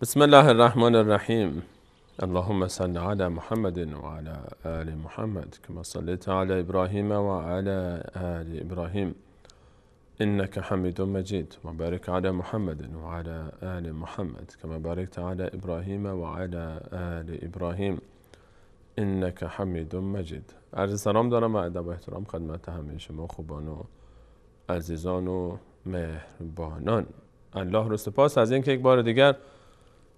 بسم الله الرحمن الرحیم. اللهم صل علی محمد و علی آل محمد كما صليت على ابراهیم و علی آل ابراهیم انك حمید مجید و بارک علی محمد و علی آل محمد كما باركت على ابراهیم و علی آل ابراهیم انك حمید مجید. عرض سلام دارم و ادب و احترام خدمت همه شما خوبان و عزیزان و مهربانان. الله رو سپاس از اینکه یک بار دیگر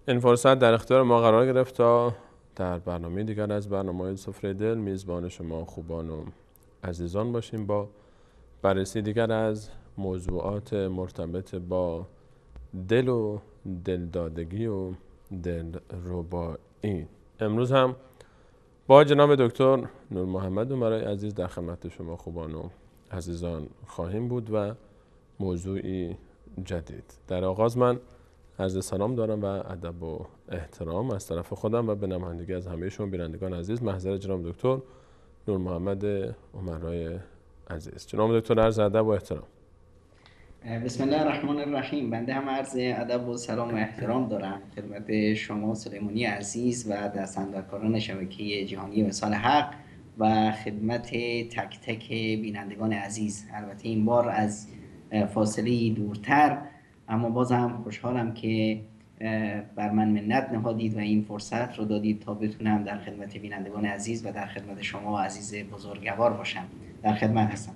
این فرصت در اختیار ما قرار گرفت تا در برنامه دیگر از برنامه‌های سفره دل میزبان شما خوبان و عزیزان باشیم با بررسی دیگر از موضوعات مرتبط با دل و دلدادگی و دلربایی. امروز هم با جناب دکتر نور محمد عمرای عزیز در خدمت شما خوبان و عزیزان خواهیم بود و موضوعی جدید. در آغاز من عرض سلام دارم و ادب و احترام از طرف خودم و به نمایندگی از همه شما بینندگان عزیز محضر جناب دکتر نور محمد عمرای عزیز. جناب دکتر عرض ادب و احترام. بسم الله الرحمن الرحیم. بنده هم عرض ادب و سلام و احترام دارم خدمت شما سلیمانی عزیز و دستاندرکاران شبکه جهانی وصال حق و خدمت تک تک بینندگان عزیز. البته این بار از فاصله دورتر، اما باز هم خوشحالم که بر من منت نهادید و این فرصت رو دادید تا بتونم در خدمت بینندگان عزیز و در خدمت شما عزیز بزرگوار باشم. در خدمت هستم.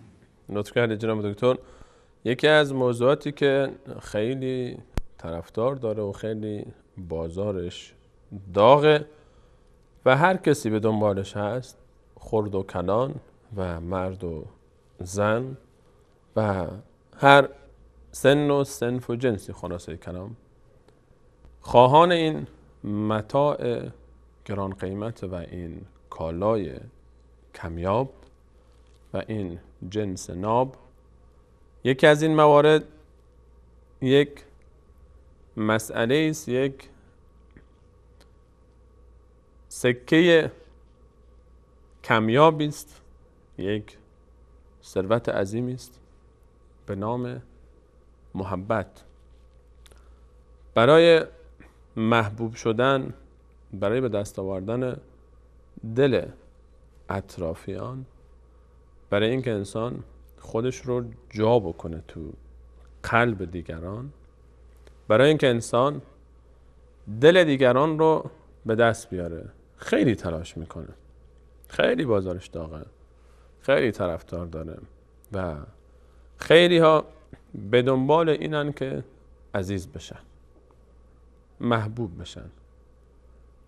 لطف کردید جناب دکتر. یکی از موضوعاتی که خیلی طرفدار داره و خیلی بازارش داغه و هر کسی به دنبالش هست، خرد و کلان و مرد و زن و هر سن و صنف و جنسی، خلاصه کلام، خواهان این متاع گران قیمت و این کالای کمیاب و این جنس ناب. یکی از این موارد یک مسئله است، یک سکه کمیابی است، یک ثروت عظیمی است به نام محبت. برای محبوب شدن، برای به دست آوردن دل اطرافیان، برای اینکه انسان خودش رو جا بکنه تو قلب دیگران، برای اینکه انسان دل دیگران رو به دست بیاره، خیلی تلاش میکنه، خیلی بازارش داغه، خیلی طرفدار داره و خیلی ها به دنبال اینن که عزیز بشن، محبوب بشن،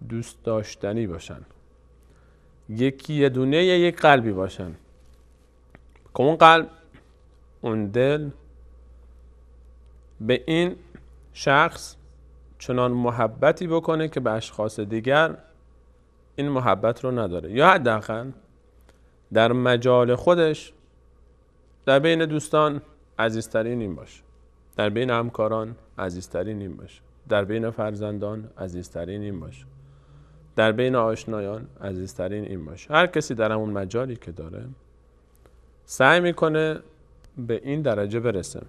دوست داشتنی باشن، یکی دونه یک قلبی باشن که اون قلب، اون دل به این شخص چنان محبتی بکنه که به اشخاص دیگر این محبت رو نداره، یا حداقل در مجال خودش، در بین دوستان عزیزترین این باشه، در بین همکاران عزیزترین این باشه، در بین فرزندان عزیزترین این باشه، در بین آشنایان عزیزترین این باشه. هر کسی در همون مجالی که داره سعی میکنه به این درجه برسه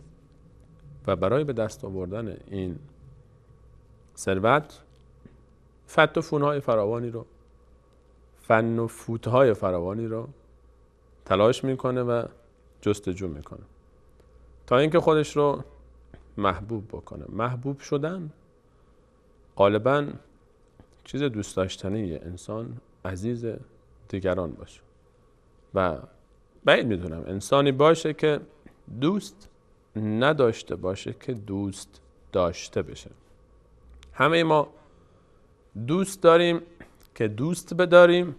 و برای به دست آوردن این ثروت فت و فونهای فراوانی رو، فن و فوتهای فراوانی رو تلاش میکنه و جستجو میکنه تا اینکه خودش رو محبوب بکنه. محبوب شدن غالباً چیز دوست داشتنیه، انسان عزیز دیگران باشه و بعید میدونم انسانی باشه که دوست نداشته باشه که دوست داشته بشه. همه ما دوست داریم که دوست بداریم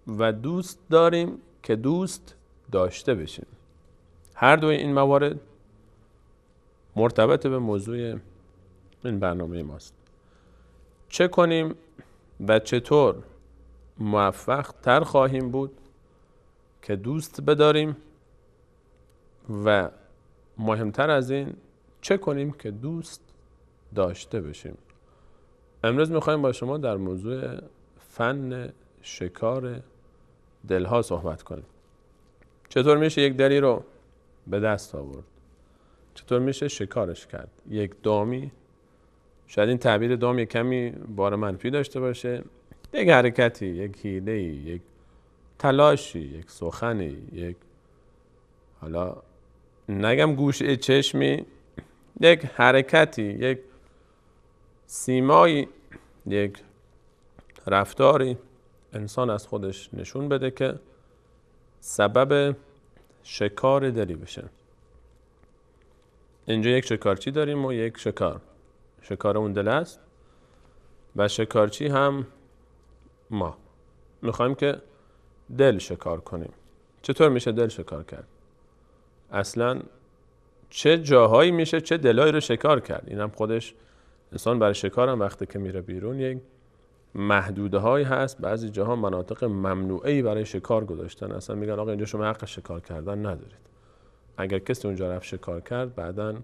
و دوست داریم که دوست داشته بشیم. هر دوی این موارد مرتبط به موضوع این برنامه ماست. چه کنیم و چطور موفق تر خواهیم بود که دوست بداریم و مهمتر از این چه کنیم که دوست داشته بشیم. امروز میخوایم با شما در موضوع فن شکار دلها صحبت کنیم. چطور میشه یک دلی رو به دست آورد؟ چطور میشه شکارش کرد؟ یک دامی شاید این تعبیر دوم یک کمی بار منفی داشته باشه. یک حرکتی، یک حیله‌ای، یک تلاشی، یک سخنی، یک، حالا نگم گوشه چشمی، یک حرکتی، یک سیمایی، یک رفتاری انسان از خودش نشون بده که سبب شکار دلی بشه. اینجا یک شکارچی داریم و یک شکار اون دل است و شکارچی هم ما میخوایم که دل شکار کنیم. چطور میشه دل شکار کرد؟ اصلا چه جاهایی میشه چه دلایی رو شکار کرد؟ اینم خودش انسان برای شکار هم وقتی که میره بیرون یک محدوده هایی هست. بعضی جاها مناطق ممنوعه‌ای برای شکار گذاشتن، اصلا میگن آقا اینجا شما حق شکار کردن ندارید. اگر کسی اونجا رفت شکار کرد بعداً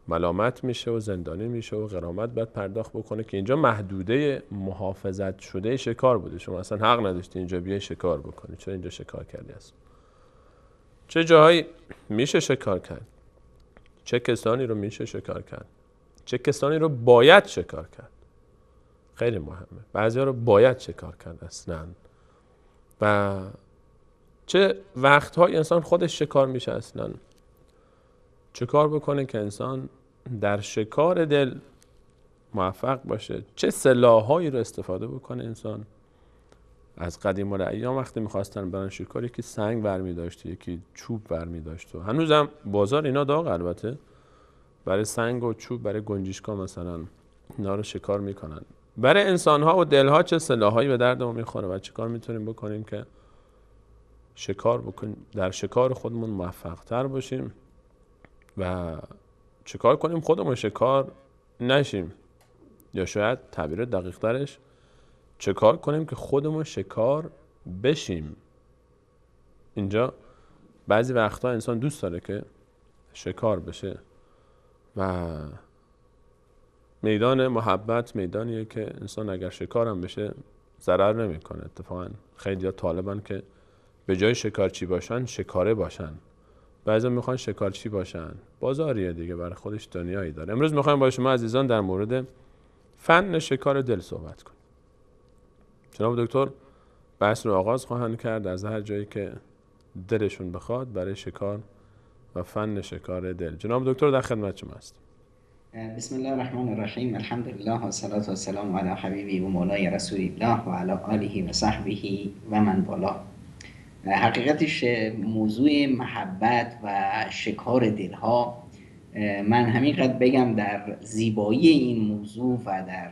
ملامت میشه و زندانی میشه و غرامت باید پرداخت بکنه که اینجا محدوده محافظت شده شکار بوده، شما اصلا حق نداشتی اینجا بیای شکار بکنی، چرا اینجا شکار کردی است؟ چه جاهایی میشه شکار کرد؟ چه کسانی رو میشه شکار کرد؟ چه کسانی رو باید شکار کرد؟ خیلی مهمه. بعضیا رو باید شکار کرد اصلا. و چه وقت‌های انسان خودش شکار میشه اصلا؟ چه کار بکنه که انسان در شکار دل موفق باشه؟ چه سلاح‌هایی رو استفاده بکنه انسان؟ از قدیم الایام وقتی می‌خواستن برن شکار، یکی سنگ برمی داشت، یکی چوب برمی داشت و هنوزم بازار اینا داغ، البته برای سنگ و چوب، برای گنجشکا مثلا اینا رو شکار میکنن. برای انسان‌ها و دل‌ها چه سلاح‌هایی به درد ما میخوره و چه کار میتونیم بکنیم که شکار بکنیم، در شکار خودمون موفق‌تر باشیم و چیکار کنیم خودمون شکار نشیم، یا شاید تعبیر دقیق ترش چه کار کنیم که خودمون شکار بشیم. اینجا بعضی وقتا انسان دوست داره که شکار بشه و میدان محبت میدانیه که انسان اگر شکار هم بشه ضرر نمیکنه. اتفاقا خیلی ها طالبن که به جای شکارچی باشن شکاره باشن، بعضی میخوان شکارچی باشن. بازاریه دیگه، برای خودش دنیایی داره. امروز میخوایم با شما عزیزان در مورد فن شکار دل صحبت کنیم. جناب دکتر بحث رو آغاز خواهند کرد از هر جایی که دلشون بخواد برای شکار و فن شکار دل. جناب دکتر در خدمت شما است. بسم الله الرحمن الرحیم. الحمد لله و الصلاة والسلام علی حبیبی و مولای رسول الله و علی آله و صحبه و من والاه. حقیقتش موضوع محبت و شکار دلها، من همینقدر بگم در زیبایی این موضوع و در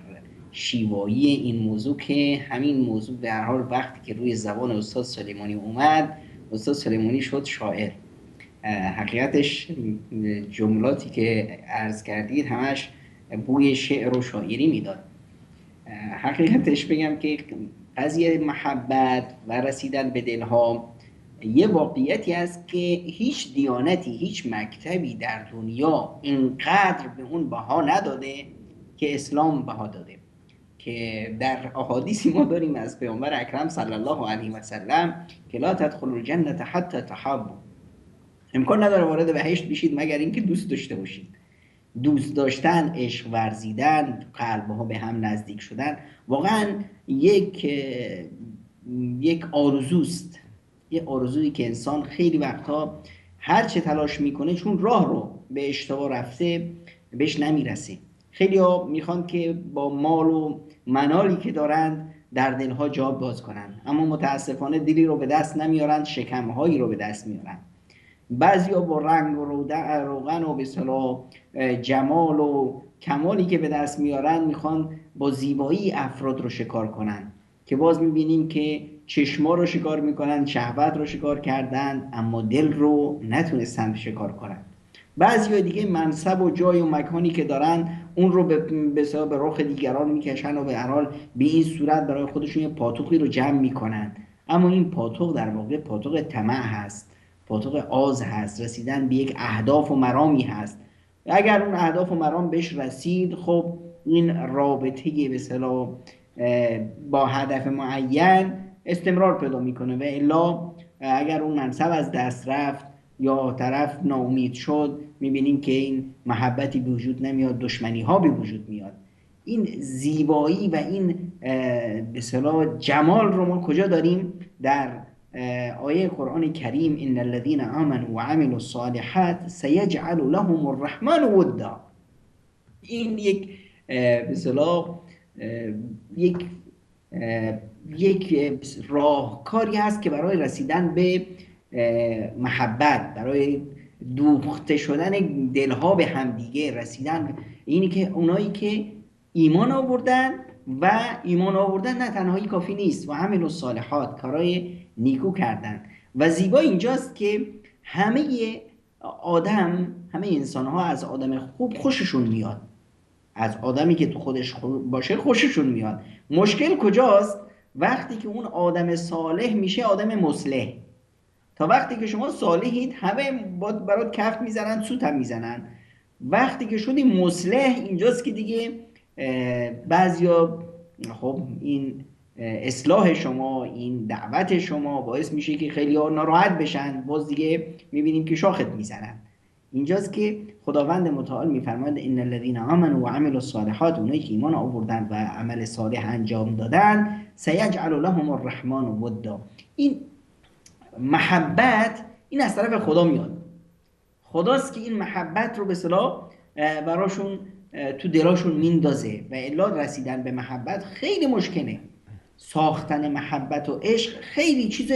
شیوایی این موضوع که همین موضوع به هر حال وقتی که روی زبان استاد سلیمانی اومد، استاد سلیمانی شد شاعر. حقیقتش جملاتی که عرض کردید همش بوی شعر و شاعری میداد. حقیقتش بگم که قضیه محبت و رسیدن به دلها یه واقعیتی است که هیچ دیانتی، هیچ مکتبی در دنیا اینقدر به اون بها نداده که اسلام بها داده. که در احادیثی ما داریم از پیامبر اکرم صلی الله علیه و سلم که لا تدخلوا الجنة حتی تحابوا، امکان نداره وارد بهشت بشید مگر اینکه دوست داشته باشید. دوست داشتن، عشق ورزیدن، قلبها به هم نزدیک شدن واقعا یک آرزوست، یک آرزویی که انسان خیلی وقتا هر چه تلاش میکنه چون راه رو به اشتباه رفته بهش نمیرسه. خیلی ها میخوان که با مال و منالی که دارند در دلها جا باز کنند، اما متاسفانه دلی رو به دست نمیارند، شکمهایی رو به دست میارند. بعضیا با رنگ و روغن و به اصطلاح جمال و کمالی که به دست میارن میخوان با زیبایی افراد رو شکار کنن، که باز میبینیم که چشما رو شکار میکنن، شهوت رو شکار کردن، اما دل رو نتونستن شکار کنن. بعضیا دیگه منصب و جای و مکانی که دارن اون رو به رخ دیگران میکشن و به هر حال به این صورت برای خودشون یه پاتوقی رو جمع میکنن، اما این پاتوق در واقع پاتوق طمع هست، پاتوق آز هست، رسیدن به یک اهداف و مرامی هست. اگر اون اهداف و مرام بهش رسید، خب این رابطه به اصطلاح با هدف معین استمرار پیدا میکنه، و الا اگر اون منصب از دست رفت یا طرف ناامید شد، میبینیم که این محبتی به وجود نمیاد، دشمنی ها به وجود میاد. این زیبایی و این به اصطلاح جمال رو ما کجا داریم؟ در آیه قرآن کریم ان الذين آمنوا وعملوا الصالحات سيجعل لهم الرحمن ودا. این یک به اصطلاح یک راهکاری هست که برای رسیدن به محبت، برای دوخته شدن دلها به همدیگه، رسیدن اینی که اونایی که ایمان آوردن و ایمان آوردن نه تنهایی کافی نیست و عمل الصالحات، کارهای نیکو کردن. و زیبا اینجاست که همه انسان ها از آدم خوب خوششون میاد، از آدمی که تو خودش باشه خوششون میاد. مشکل کجاست؟ وقتی که اون آدم صالح میشه آدم مصلح. تا وقتی که شما صالحید همه برات کف میزنن، سوت هم میزنن. وقتی که شدی مصلح اینجاست که دیگه بعضیا خب این اصلاح شما، این دعوت شما باعث میشه که خیلی ها ناراحت بشن، باز دیگه میبینیم که شاخت میزنن. اینجاست که خداوند متعال میفرماید ان الذين آمنوا وعملوا الصالحات، اونایی که ایمان آوردن و عمل صالح انجام دادن، سيجعل لهم الرحمن ودا. این محبت این از طرف خدا میاد، خداست که این محبت رو به اصطلاح براشون تو دلاشون میندازه و الا رسیدن به محبت خیلی مشکله. ساختن محبت و عشق خیلی چیز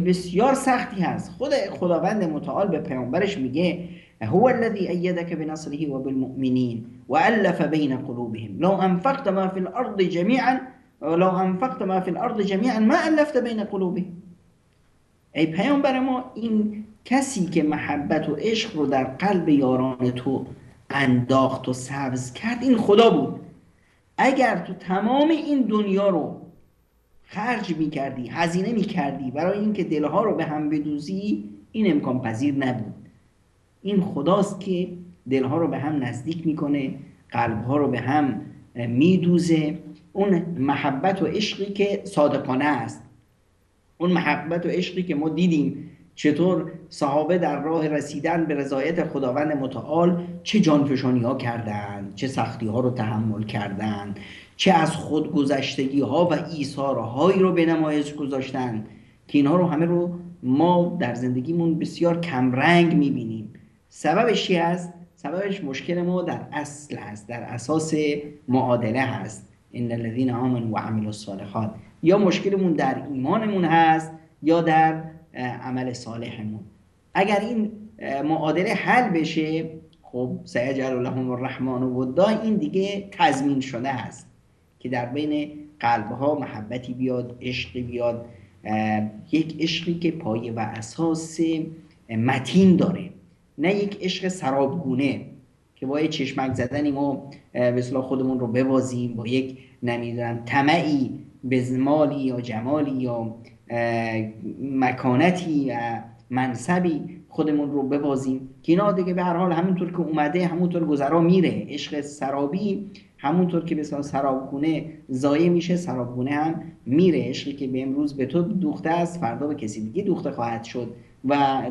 بسیار سختی هست. خداوند متعال به پیامبرش میگه هو الذي أيدك بنصره وبالمؤمنين وألف بين قلوبهم لو أنفقت ما في الأرض جميعا ما ألفت بين قلوبهم. ای پیامبر ما، این کسی که محبت و عشق رو در قلب یاران تو انداخت و سبز کرد این خدا بود. اگر تو تمام این دنیا رو خرج میکردی، هزینه میکردی برای اینکه دلها رو به هم بدوزی، این امکان پذیر نبود. این خداست که دلها رو به هم نزدیک میکنه، قلبها رو به هم میدوزه. اون محبت و عشقی که صادقانه است، اون محبت و عشقی که ما دیدیم چطور صحابه در راه رسیدن به رضایت خداوند متعال چه جانفشانی ها کردن، چه سختی ها رو تحمل کردن، چه از خودگذشتگی ها و ایثارهایی رو به نمایش گذاشتن که اینها رو همه رو ما در زندگیمون بسیار کمرنگ میبینیم. سببش چی هست؟ سببش مشکل ما در اصل هست، در اساس معادله هست. ان الذين آمنوا وعملوا الصالحات. یا مشکلمون در ایمانمون هست یا در عمل صالحمون. اگر این معادله حل بشه، خب سیجعل لهم الرحمن ودا، این دیگه تضمین شده است که در بین قلبها محبتی بیاد، عشقی بیاد، یک عشقی که پایه و اساس متین داره، نه یک عشق سرابگونه که با یک چشمک زدنی ما به اصطلاح خودمون رو ببازیم، با یک نمیدونم طمعی به مالی یا جمالی یا مکانتی و منصبی خودمون رو ببازیم که اینا دیگه به هر حال همونطور که اومده همونطور گذرا میره. عشق سرابی همونطور که به اصطلاح سرابگونه ضایع میشه، سرابگونه هم میره. عشقی که به امروز به تو دوخته است فردا به کسی دیگه دوخته خواهد شد و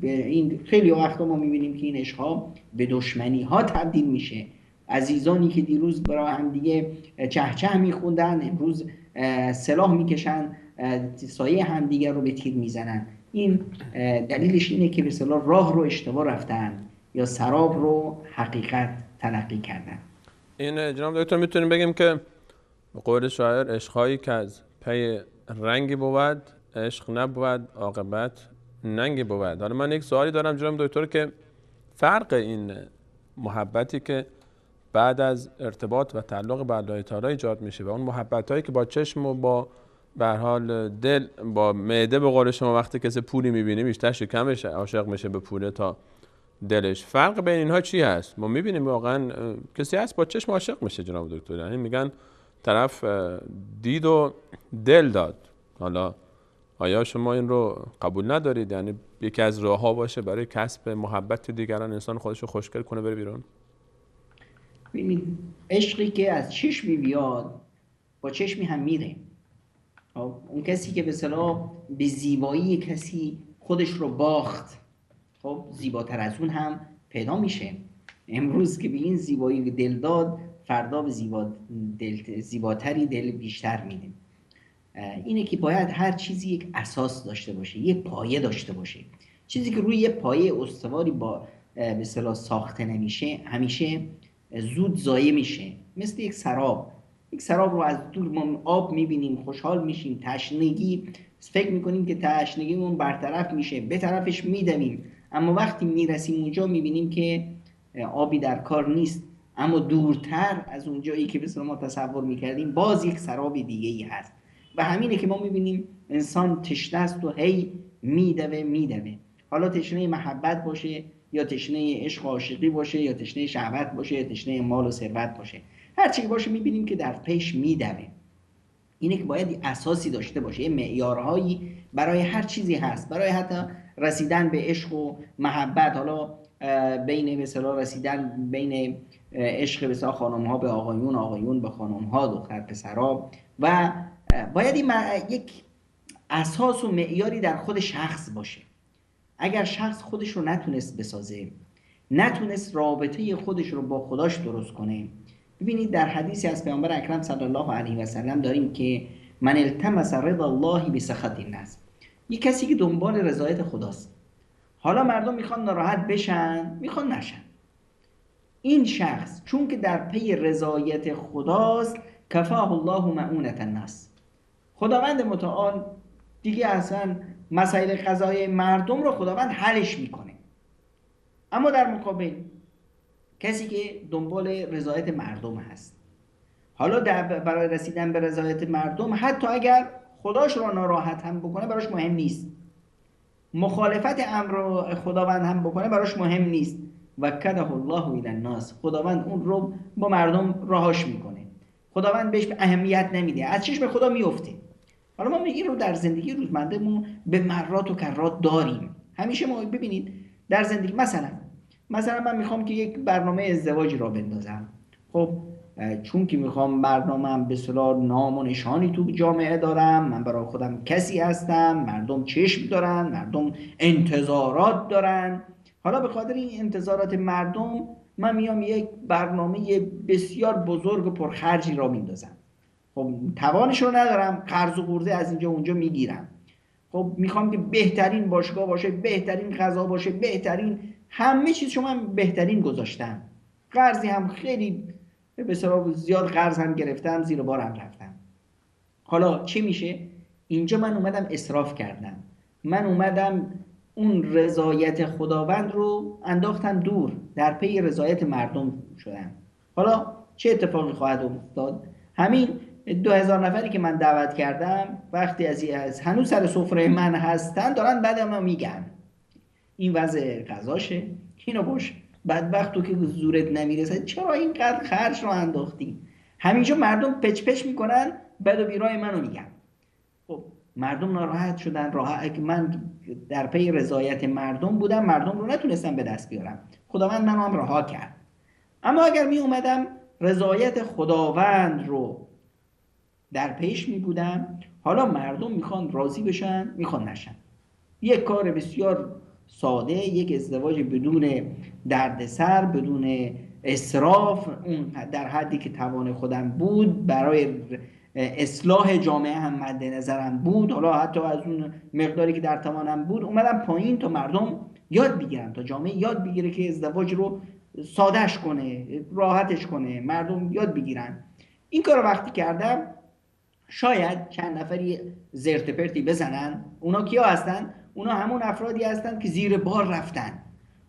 این خیلی وقتا ما میبینیم که این عشق‌ها به دشمنی ها تبدیل میشه. عزیزانی که دیروز برای هم دیگه چهچه میخوندن امروز سلاح میکشن، سایه هم دیگه رو به تیر میزنن. این دلیلش اینه که به اصطلاح راه رو اشتباه رفتن یا سراب رو حقیقت تلقی کردن. این جناب دکتر میتونیم بگیم که به قول شاعر عشق‌هایی که از پی رنگی بود عشق نبود عاقبت ننگی بود. حالا من یک سوالی دارم جناب دکتر که فرق این محبتی که بعد از ارتباط و تعلق با الله تعالی ایجاد میشه و اون محبتایی که با چشم و با به هر حال دل با معده به قول شما وقتی کسی پولی میبینه بیشتر شکمش عاشق میشه به پول تا دلش، فرق بین اینها چی هست؟ ما میبینیم واقعا کسی هست با چشم عاشق میشه جناب دکتر، یعنی میگن طرف دید و دل داد. حالا آیا شما این رو قبول ندارید؟ یعنی یکی از راه‌ها باشه برای کسب محبت دیگران انسان خودش رو خوشگل کنه بره بیرون؟ ببینید عشقی که از چشمی بیاد با چشمی هم میره. اون کسی که به اصطلاح به زیبایی کسی خودش رو باخت، خب زیباتر از اون هم پیدا میشه. امروز که به این زیبایی دل داد فردا به زیباتری دل بیشتر میدیم. اینه که باید هر چیزی یک اساس داشته باشه، یک پایه داشته باشه. چیزی که روی یک پایه استواری با به اصطلاح ساخته نمیشه همیشه زود ضایع میشه. مثل یک سراب رو از دور ما آب میبینیم خوشحال میشیم، تشنگی فکر میکنیم که تشنگیمون برطرف میشه، به طرفش میدویم، اما وقتی میرسیم اونجا میبینیم که آبی در کار نیست، اما دورتر از اونجایی که بسیار ما تصور میکردیم باز یک سراب دیگه ای هست. و همینه که ما میبینیم انسان تشنه است و هی میدوه، حالا تشنه محبت باشه یا تشنه عشق و عاشقی باشه یا تشنه شهوت باشه یا تشنه مال و ثروت باشه، هر چی باشه میبینیم که در پیش میدوه. اینه که باید اساسی داشته باشه، معیارهایی برای هر چیزی هست، برای حتی رسیدن به عشق و محبت. حالا بین مثلا رسیدن بین عشق مثلا خانم ها به آقایون، آقایون به خانم ها، دختر پسرها، و باید یک اساس و معیاری در خود شخص باشه. اگر شخص خودش رو نتونست بسازه، نتونست رابطه خودش رو با خداش درست کنه، ببینید در حدیثی از پیامبر اکرم صلی الله علیه و سلم داریم که من التمس رضا الله بسخط الناس، یک کسی که دنبال رضایت خداست، حالا مردم میخوان ناراحت بشن میخوان نشن، این شخص چون که در پی رضایت خداست کفاه الله مؤونة الناس، خداوند متعال دیگه اصلا مسائل قضای مردم رو خداوند حلش میکنه. اما در مقابل کسی که دنبال رضایت مردم هست، حالا برای رسیدن به رضایت مردم حتی اگر خداش رو ناراحت هم بکنه براش مهم نیست، مخالفت امر خداوند هم بکنه براش مهم نیست، وکله الله الی الناس، خداوند اون رو با مردم راهاش میکنه، خداوند بهش اهمیت نمیده، از چشم خدا میفته. حالا ما این رو در زندگی روزمره‌مون به مرات و کرات داریم. همیشه ما ببینید در زندگی مثلا من میخوام که یک برنامه ازدواجی را بندازم، خب چون که میخوام برنامه‌ام به اصطلاح نام و نشانی تو جامعه دارم، من برای خودم کسی هستم، مردم چشم دارن، مردم انتظارات دارن، حالا به خاطر این انتظارات مردم من میام یک برنامه بسیار بزرگ و پرخرجی را میندازم. خب توانش رو ندارم، قرض و قرضه از اینجا اونجا میگیرم، خب میخوام که بهترین باشگاه باشه، بهترین غذا باشه، بهترین همه چیز شما بهترین گذاشتم، قرضی هم خیلی بسیار زیاد قرض هم گرفتم، زیر بار هم رفتم. حالا چی میشه؟ اینجا من اومدم اسراف کردم، من اومدم اون رضایت خداوند رو انداختم دور، در پی رضایت مردم شدم. حالا چه اتفاقی خواهد افتاد؟ همین 2000 نفری که من دعوت کردم وقتی از هنوز سر سفره من هستن دارن بعد ما میگن این وضع غذاشه، اینو باش بدبخت تو که زورت نمیرسه چرا اینقدر خرج رو انداختی. همینجا مردم پچ پچ میکنن، بد و بیرای منو میگن. خب مردم ناراحت شدن، من در پی رضایت مردم بودم، مردم رو نتونستم به دست بیارم، خداوند منو هم رها کرد. اما اگر می اومدم رضایت خداوند رو در پیش می بودم، حالا مردم میخوان راضی بشن میخوان نشن، یک کار بسیار ساده، یک ازدواج بدون دردسر، بدون اسراف، اون در حدی که توان خودم بود، برای اصلاح جامعه هم مد نظرم بود، حالا حتی از اون مقداری که در توانم بود اومدم پایین تا مردم یاد بگیرن، تا جامعه یاد بگیره که ازدواج رو سادهش کنه، راحتش کنه، مردم یاد بگیرن. این کار رو وقتی کردم شاید چند نفری زرت پرتی بزنن. اونا کیا هستن؟ اونا همون افرادی هستن که زیر بار رفتن،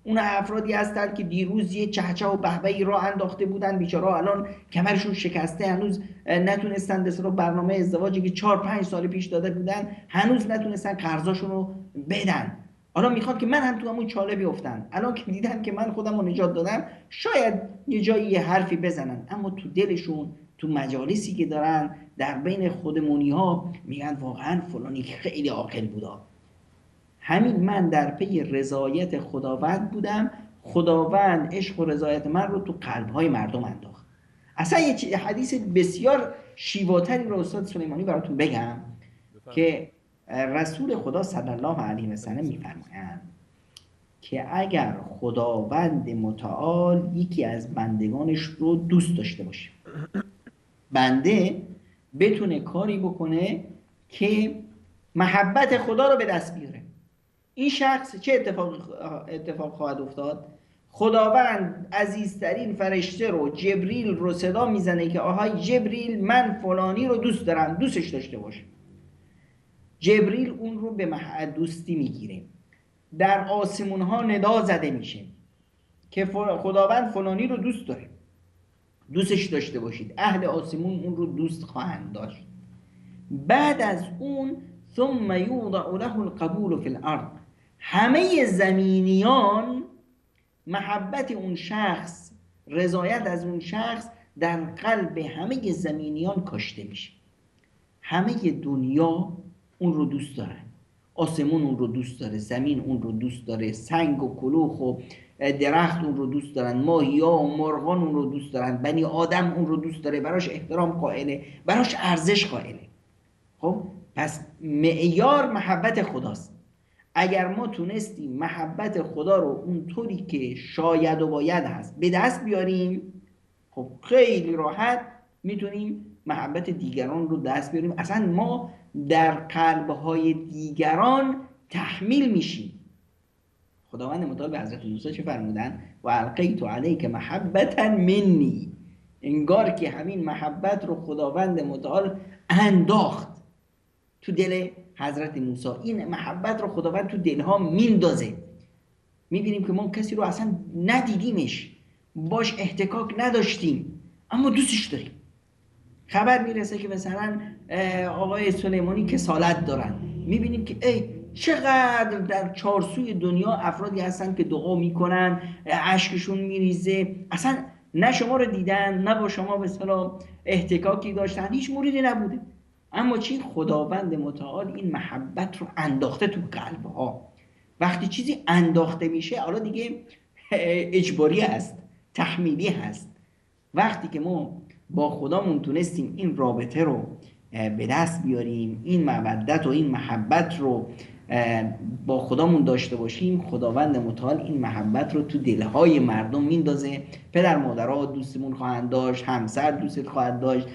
اونا افرادی هستن که دیروز یه چهچه و بهبهی راه انداخته بودن، بیچاره‌ها الان کمرشون شکسته، هنوز نتونستن مثلا برنامه ازدواجی که 4-5 سال پیش داده بودن هنوز نتونستن قرضاشون رو بدن، حالا میخوان که من هم تو همون چاله بیفتن. الان که دیدن که من خودم رو نجات دادم شاید یه جایی یه حرفی بزنن، اما تو دلشون، تو مجالسی که دارن در بین خودمونی ها میگن واقعا فلانی خیلی عاقل بودا. همین من در پی رضایت خداوند بودم، خداوند عشق و رضایت من رو تو قلب‌های مردم انداخت. اصلا یه حدیث بسیار شیواتری رو استاد سلیمانی براتون بگم که رسول خدا صلی الله علیه و سلم میفرمایند که اگر خداوند متعال یکی از بندگانش رو دوست داشته باشه، بنده بتونه کاری بکنه که محبت خدا رو به دست بیاره، این شخص چه اتفاق خواهد افتاد؟ خداوند عزیزترین فرشته رو، جبریل رو صدا میزنه که آهای جبریل من فلانی رو دوست دارم، دوستش داشته باش. جبریل اون رو به دوستی میگیره. در آسمون ها ندا زده میشه که خداوند فلانی رو دوست داره، دوستش داشته باشید. اهل آسمون اون رو دوست خواهند داشت. بعد از اون ثم یوضع له القبول فی الارض، همه زمینیان محبت اون شخص، رضایت از اون شخص در قلب همه زمینیان کاشته میشه. همه دنیا اون رو دوست دارن، آسمون اون رو دوست داره، زمین اون رو دوست داره، سنگ و کلوخ و درخت اون رو دوست دارن، ماهی‌ها و مرغان اون رو دوست دارن، بنی آدم اون رو دوست داره، براش احترام قائله، براش ارزش قائله. خب پس معیار محبت خداست. اگر ما تونستیم محبت خدا رو اونطوری که شاید و باید هست به دست بیاریم، خب خیلی راحت میتونیم محبت دیگران رو دست بیاریم. اصلا ما در قلبهای دیگران تحمیل میشیم. خداوند متعال به حضرت موسی چه فرمودن؟ و القیت علیک محبتا منی، انگار که همین محبت رو خداوند متعال انداخت تو دل حضرت موسی. این محبت رو خداوند تو دلها میندازه. میبینیم که ما کسی رو اصلا ندیدیمش، باش احتکاک نداشتیم، اما دوستش داریم. خبر میرسه که مثلا آقای سلیمانی کسالت دارن، میبینیم که ای چقدر در چارسوی دنیا افرادی هستن که دعا میکنن، اشکشون میریزه، اصلا نه شما رو دیدن، نه با شما به اصطلاح احتکاکی داشتن، هیچ موردی نبوده، اما چی؟ خداوند متعال این محبت رو انداخته تو قلبها. وقتی چیزی انداخته میشه حالا دیگه اجباری هست، تحمیلی هست. وقتی که ما با خدامون تونستیم این رابطه رو به دست بیاریم، این مودت و این محبت رو با خدامون داشته باشیم، خداوند متعال این محبت رو تو دلهای مردم میندازه. پدر مادرها دوستمون خواهند داشت، همسر دوست خواهد داشت،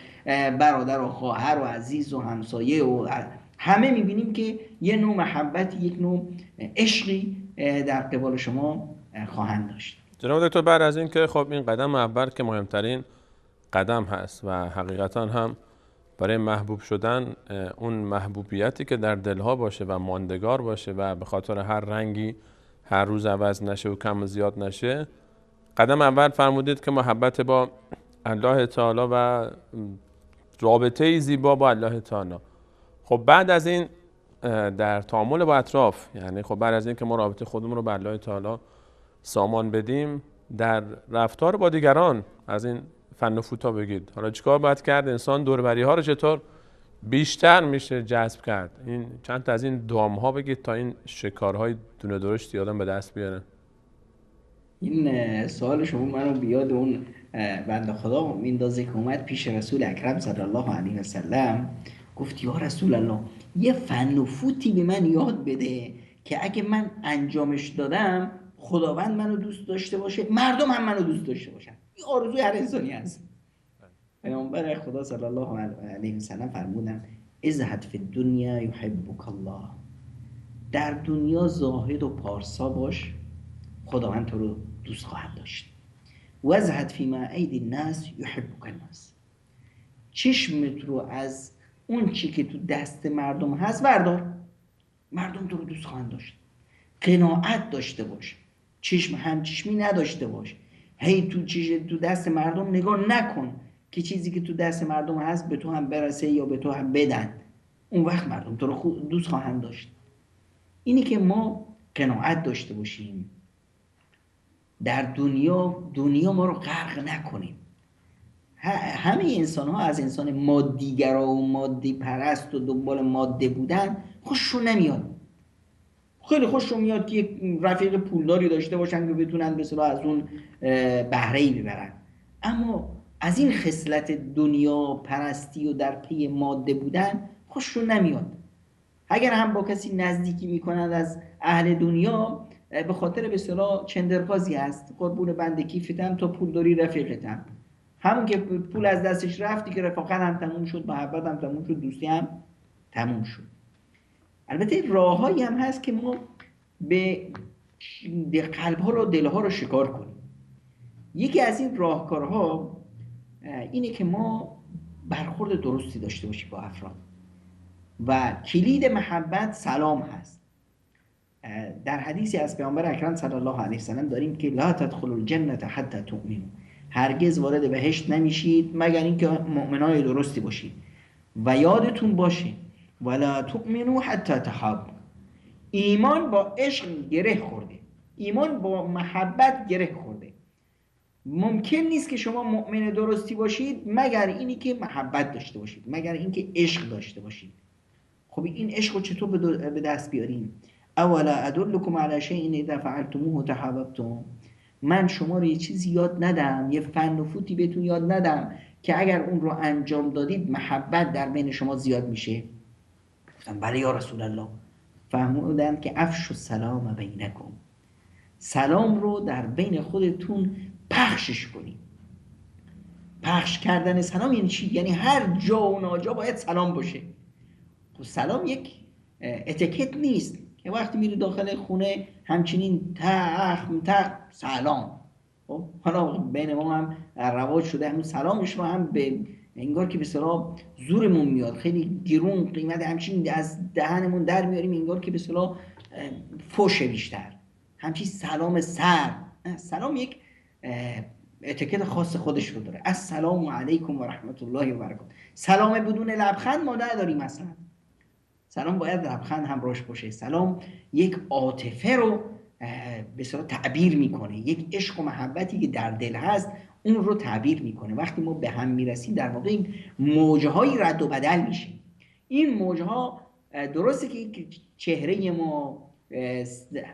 برادر و خواهر و عزیز و همسایه و همه میبینیم که یه نوع محبت، یک نوع عشقی در قبال شما خواهند داشت. جناب دکتر، بعد از این که خب این قدم اول که مهمترین قدم هست و حقیقتا هم برای محبوب شدن اون محبوبیتی که در دلها باشه و ماندگار باشه و به خاطر هر رنگی هر روز عوض نشه و کم و زیاد نشه، قدم اول فرمودید که محبت با الله تعالی و رابطه زیبا با الله تعالی. خب بعد از این در تعامل با اطراف، یعنی خب بعد از این که ما رابطه خودمون رو با الله تعالی سامان بدیم، در رفتار با دیگران از این فن و فوتا بگید، حالا چیکار باید کرد؟ انسان دور و بری ها رو چطور بیشتر میشه جذب کرد؟ این چند تا از این دام ها بگید تا این شکارهای دونه درشتی آدم به دست بیاره. این سوال شما منو بیاد اون بنده خدا میندازه که اومد پیش رسول اکرم صلی الله علیه و سلم، گفت یا رسول الله یه فن و فوتی به من یاد بده که اگه من انجامش دادم خداوند منو دوست داشته باشه، مردم هم منو دوست داشته باشن. این آرزوی هر انسانی هست. پیامبر خدا صلی الله علیه و سلم فرمودن ازهد فی الدنیا یحبک الله، در دنیا زاهد و پارسا باش، خداوند تو رو دوست خواهد داشت. وازهد فیما ایدی الناس یحبک الناس، چشمت رو از اون چی که تو دست مردم هست بردار، مردم تو رو دوست خواهند داشت. قناعت داشته باش، چشم همچشمی نداشته باش، هی تو دست مردم نگاه نکن که چیزی که تو دست مردم هست به تو هم برسه یا به تو هم بدن، اون وقت مردم تو رو دوست خواهند داشت. اینی که ما قناعت داشته باشیم، در دنیا ما رو غرق نکنیم. همه انسان ها از انسان مادیگرا و مادی پرست و دنبال ماده بودن خوششون نمیاد. خیلی خوششون میاد که یک رفیق پولداری داشته باشن که بتونن به اصطلاح از اون بهره‌ای ببرن، اما از این خصلت دنیا پرستی و در پی ماده بودن خوششون نمیاد. اگر هم با کسی نزدیکی میکنند از اهل دنیا، به خاطر به اصطلاح چندرغازی هست، قربون بنده کیفتم تا پول داری رفیقتم. همون که پول از دستش رفتی که رفاقت هم تموم شد، محبت هم تموم شد، دوستی هم تموم شد. البته راههایی هم هست که ما به قلب‌ها رو، دل‌ها رو شکار کنیم. یکی از این راهکارها اینه که ما برخورد درستی داشته باشیم با افراد و کلید محبت سلام هست. در حدیثی از پیامبر اکرم صلی الله علیه وسلم داریم که لا تدخلوا الجنة حتی تؤمنوا، هرگز وارد بهشت نمیشید مگر اینکه مؤمنای درستی باشید و یادتون باشه ولا تؤمنوا حتی تحابوا، ایمان با عشق گره خورده، ایمان با محبت گره خورده. ممکن نیست که شما مؤمن درستی باشید مگر اینی که محبت داشته باشید، مگر اینکه عشق داشته باشید. خب این عشق رو چطور به دست بیاریم؟ اولا ادلکم علی شیء اذا فعلتموه تحاببتم، من شما رو یه چیزی یاد ندم، یه فن و فوتی بهتون یاد ندم که اگر اون رو انجام دادید محبت در بین شما زیاد میشه؟ گفتم بله یا رسول الله. فهمودن که افشوا السلام بینکم، سلام رو در بین خودتون پخشش کنید. پخش کردن سلام یعنی چی؟ یعنی هر جا و ناجا باید سلام باشه. خب سلام یک اتیکت نیست که وقتی میری داخل خونه همچنین تخ سلام. خب حالا بین ما هم رواج شده همون سلامش رو هم به انگار که به اصطلاح زورمون میاد، خیلی گرون قیمت همچین از دهنمون در میاریم، انگار که به اصطلاح فوشه بیشتر، همچین سلام سر. سلام یک اتیکت خاص خودش رو داره. السلام علیکم و رحمت الله و برکاته. سلام بدون لبخند ما نداریم اصلا. سلام باید لبخند همراهش باشه. سلام یک عاطفه رو به اصطلاح تعبیر میکنه، یک عشق و محبتی که در دل هست اون رو تعبیر میکنه. وقتی ما به هم میرسیم در واقع این موجهایی رد و بدل میشه. این موجها درسته که چهره ما،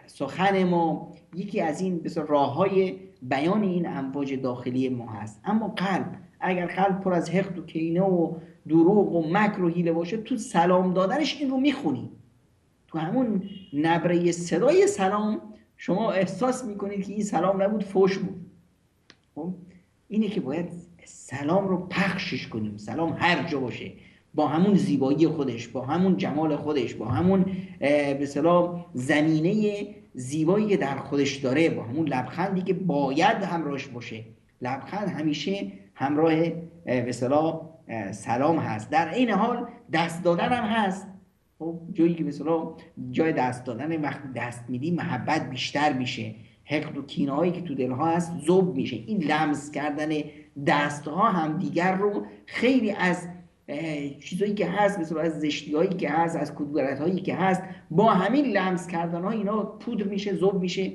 سخن ما یکی از این بسیار راههای بیان این امواج داخلی ما هست، اما قلب، اگر قلب پر از حقد و کینه و دروغ و مکر و حیله باشه، تو سلام دادنش این رو میخونی، تو همون نبره صدای سلام شما احساس میکنید که این سلام نبود، فوش بود. خب اینه که باید سلام رو پخشش کنیم. سلام هر جا باشه، با همون زیبایی خودش، با همون جمال خودش، با همون به اصطلاح زمینه زیبایی که در خودش داره، با همون لبخندی که باید همراهش باشه. لبخند همیشه همراه به اصطلاح سلام هست. در این حال دست دادن هم هست. خب جایی که به اصطلاح جای دست دادن، وقتی دست میدی محبت بیشتر میشه، حقد و کینه هایی که تو دلها هست ذوب میشه. این لمس کردن دستها هم دیگر رو خیلی از چیزایی که هست، مثلا از زشتی هایی که هست، از کدورت هایی که هست، با همین لمس کردن ها اینا پودر میشه، ذوب میشه،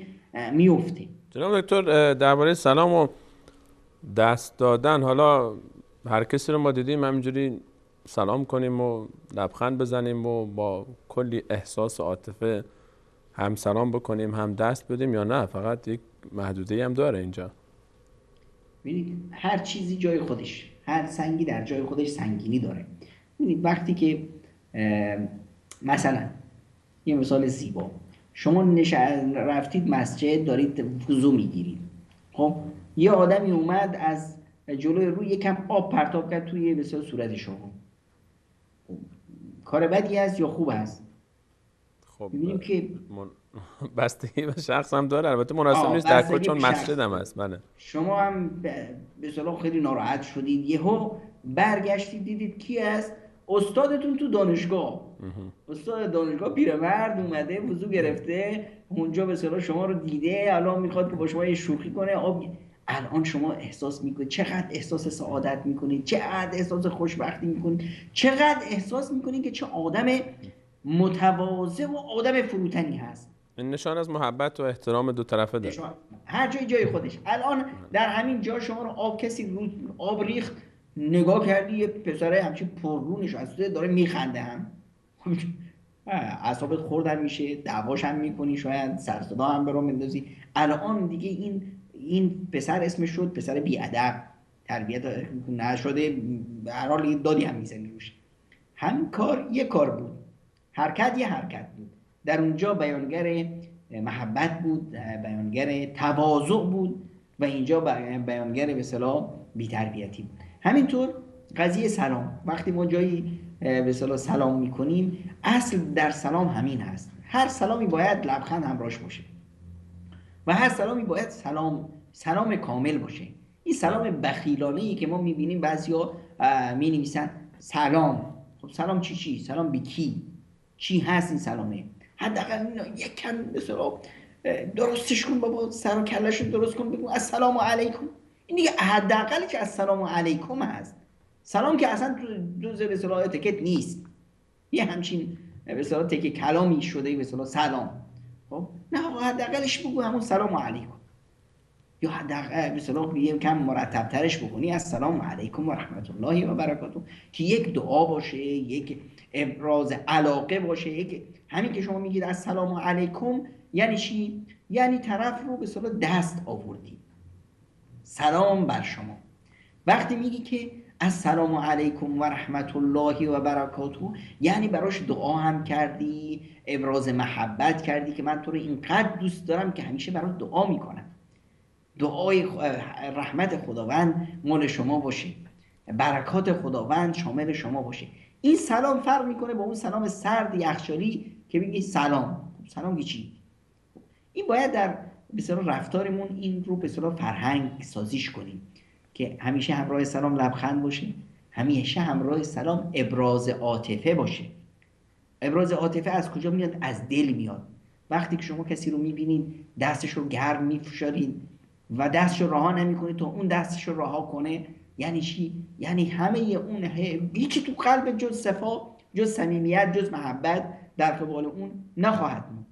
میفته. جناب دکتر درباره سلام و دست دادن، حالا هر کسی رو ما دیدیم همینجوری سلام کنیم و لبخند بزنیم و با کلی احساس و عاطفه هم سلام بکنیم هم دست بدیم، یا نه فقط یک محدوده هم داره اینجا؟ ببینید هر چیزی جای خودش، هر سنگی در جای خودش سنگینی داره. ببینید وقتی که مثلا یه مثال زیبا، شما رفتید مسجد دارید وضو میگیرید، خب یه آدمی اومد از جلوی روی یکم آب پرتاب کرد توی بسیار صورت شما، کار بدی هست یا خوب هست؟ خب می‌بینیم که بستگی به شخص هم داره، البته مناسب نیست در کل، چون مسجد هم هست. بله شما هم به اصطلاح خیلی ناراحت شدید، یهو برگشتید دیدید کی است؟ استادتون تو دانشگاه. استاد دانشگاه پیرمرد اومده وضو گرفته اونجا، به اصطلاح شما رو دیده، الان میخواد که با شما یه شوخی کنه. الان شما احساس میکنید، چقدر احساس سعادت میکنید، چقدر احساس خوشبختی میکنید، چقدر احساس میکنید که چه آدم متواضع و آدم فروتنی هست. این نشان از محبت و احترام دو طرفه داره. هر جای خودش. الان در همین جا شما رو کسی رو آب ریخت، نگاه کردی یه پسره همچین پررو نشسته داره میخنده، هم اعصابت خوردن میشه، دعواش هم میکنی، شاید سر صدا هم برام بندازی. الان دیگه این پسر اسمش شد پسر بیادب، تربیت نشده، به هر حال دادی هم میزنی روش. همین کار یه کار بود، حرکت یه حرکت بود. در اونجا بیانگر محبت بود، بیانگر تواضع بود و اینجا بیانگر به اصطلاح بی‌تربیتی بود. همینطور قضیه سلام، وقتی ما جایی به اصطلاح سلام میکنیم، اصل در سلام همین هست، هر سلامی باید لبخند همراهش باشه و هر سلامی باید سلام کامل باشه. این سلام بخیلانه ای که ما میبینیم بعضیا می نویسن سلام، خب سلام چی؟ سلام بی کی؟ چی هست این سلامه؟ حداقل یک کم مثلا درستش کن بابا، سر و کلهشون درست کن، بگو السلام علیکم. این دیگه حداقلی که السلام علیکم هست. سلام که اصلا جزء به اصطلاح اتیکت نیست، یه همچین به اصطلاح تک کلامی شده به اصطلاح سلام. خب نه حداقلش بگو همون سلام علیکم، یا حداقل به اصطلاح یه کم مرتب ترش بکنی السلام علیکم و رحمت الله و برکاته، که یک دعا باشه، یک ابراز علاقه باشه. یک همین که شما میگید السلام علیکم یعنی چی؟ یعنی طرف رو به اصطلاح دست آوردی، سلام بر شما. وقتی میگی که السلام علیکم و رحمت الله و برکاته، یعنی براش دعا هم کردی، ابراز محبت کردی که من تو رو اینقدر دوست دارم که همیشه برات دعا میکنم، دعای رحمت خداوند مال شما باشه، برکات خداوند شامل شما باشه. این سلام فرق میکنه با اون سلام سرد یخچالی که بگی سلام. سلام چی؟ این باید در به اصطلاح رفتارمون این رو به اصطلاح فرهنگ سازیش کنیم که همیشه همراه سلام لبخند باشه، همیشه همراه سلام ابراز عاطفه باشه. ابراز عاطفه از کجا میاد؟ از دل میاد. وقتی که شما کسی رو میبینید دستش رو گرم میفشارید و دستش رو رها نمیکنید تا اون دستش رو رها کنه، یعنی چی؟ یعنی همه اون هیچی تو قلب جز صفا، جز صمیمیت، جز محبت در قبال اون نخواهد موند.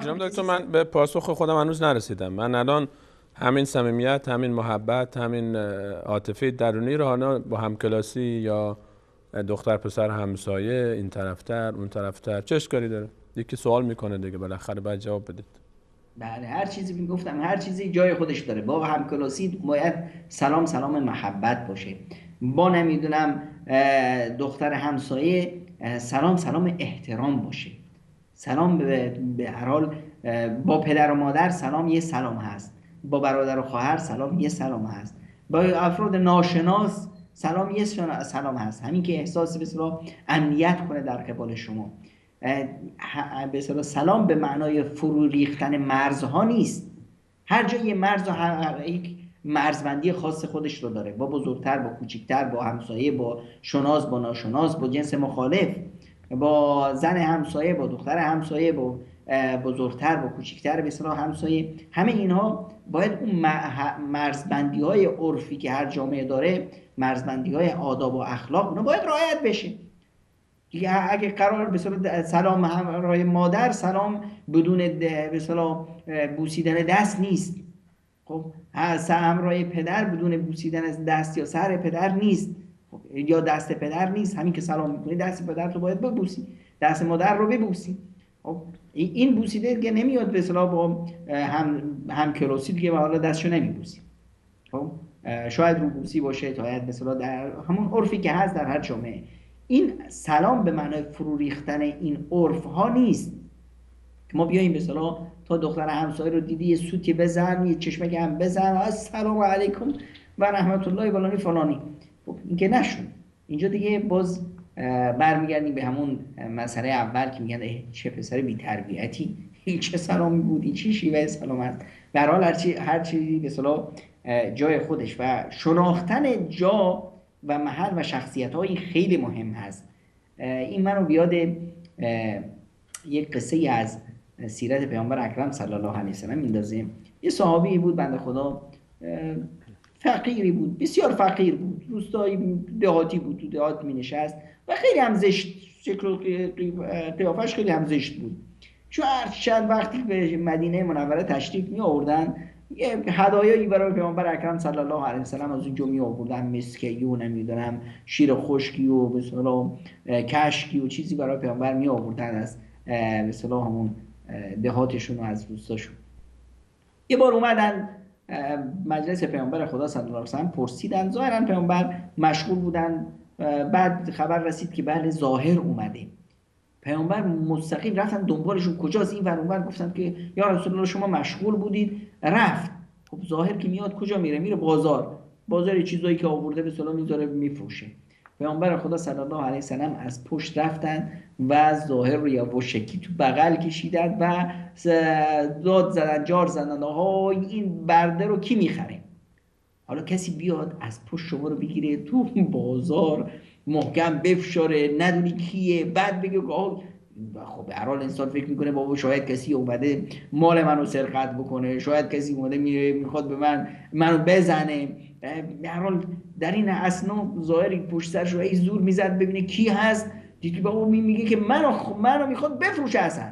جناب دکتر، من به پاسخ خودم هنوز نرسیدم. من الان همین صمیمیت، همین محبت، همین عاطفه درونی رو با همکلاسی یا دختر پسر همسایه، این طرفتر اون طرفتر، چه اشکالی داره؟ یکی سوال میکنه دیگه، بالاخره باید جواب بدید. بله، هر چیزی میگفتم، هر چیزی جای خودش داره. با همکلاسی باید سلام محبت باشه. با نمیدونم دختر همسایه سلام احترام باشه. سلام به هر حال با پدر و مادر سلام یه سلام هست، با برادر و خواهر سلام یه سلام هست، با افراد ناشناس سلام یه سلام هست. همین که احساس به اصطلاح امنیت کنه در قبال شما. به اصطلاح سلام به معنای فرو ریختن مرزها نیست. هر جا یه مرز یک مرزبندی خاص خودش رو داره، با بزرگتر، با کوچکتر، با همسایه، با شناس، با ناشناس، با جنس مخالف، با زن همسایه، با دختر همسایه، با بزرگتر، با کوچکتر به اصطلاح همسایه. همه اینها باید اون مرزبندی های عرفی که هر جامعه داره، مرزبندی های آداب و اخلاق، اونها باید رعایت بشه. دیگه اگه قرار به سلام همراه مادر، سلام بدون به اصطلاح بوسیدن دست نیست. خب همراه پدر بدون بوسیدن دست یا سر پدر نیست. خب یا دست پدر نیست، همین که سلام میکنی دست پدر رو باید ببوسی، دست مادر رو ببوسی. خب این بوسیده دیگه نمیاد به اصطلاح با هم کلاسی دیگه، و حالا دستشو نمیبوسی. خب شاید رو بوسی باشه، تا به اصطلاح در همون عرفی که هست در هر جامعه. این سلام به معنای فرو ریختن این عرف ها نیست که ما بیاییم به اصطلاح تا دختر همسایه رو دیدی یه سوتی بزن، یه چشمک هم بزن، السلام علیکم و رحمت الله فلانی فلانی. خب این که نشون. اینجا دیگه باز برمیگردیم به همون مسئله اول که میگن چه پسر بی تربیتی، این چه سلامی بود، این چه شیوه سلام است. به هر حال هر چیزی به اصطلاح جای خودش و شناختن جا و محل و شخصیت‌های خیلی مهم هست. این منو بیاد یک قصه از سیرت پیامبر اکرم صلی الله علیه و سلم میندازه. یه صحابی بود بنده خدا، فقیری بود، بسیار فقیر بود، روستایی دهاتی بود، تو دهات مینشست و خیلی هم زشت، شکل و قیافش خیلی هم زشت بود. چون هر چند وقتی به مدینه منوره تشریف می آوردن، یه هدایایی برای پیامبر اکرم صلی الله علیه و سلم از اونجا می آوردن، مسکی و نمیدونم شیر خشکی و به اصطلاح کشکی و چیزی برای پیامبر می آوردن از به اصطلاح همون دهاتشون و از روستاشون. یه بار اومدن مجلس پیامبر خدا صلی الله علیه و سلم، پرسیدن. ظاهرا پیامبر مشغول بودن. بعد خبر رسید که بله ظاهر اومده. پیامبر مستقیم رفتن دنبالشون، کجاست این ور اونور، گفتن که یا رسول الله شما مشغول بودید. رفت. خب ظاهر که میاد کجا میره؟ میره بازار چیزایی که آورده به سلام میذاره میفروشه. پیامبر خدا صلی الله علیه و سلم از پشت رفتن و ظاهر رو یواشکی تو بغل کشیدن و داد زدن، جار زدن آها این برده رو کی میخره؟ حالا کسی بیاد از پشت شما رو بگیره تو بازار محکم بفشاره، ندونی کیه، بعد بگه خب به هر حال انسان فکر میکنه بابا شاید کسی اومده مال منو سرقت بکنه، شاید کسی اومده میخواد به منو بزنه. به هر حال در این اثنا ظاهری پشت سرش رو زور میزد ببینه کی هست. دیگه بابا میگه که منو میخواد بفروشه اصلا،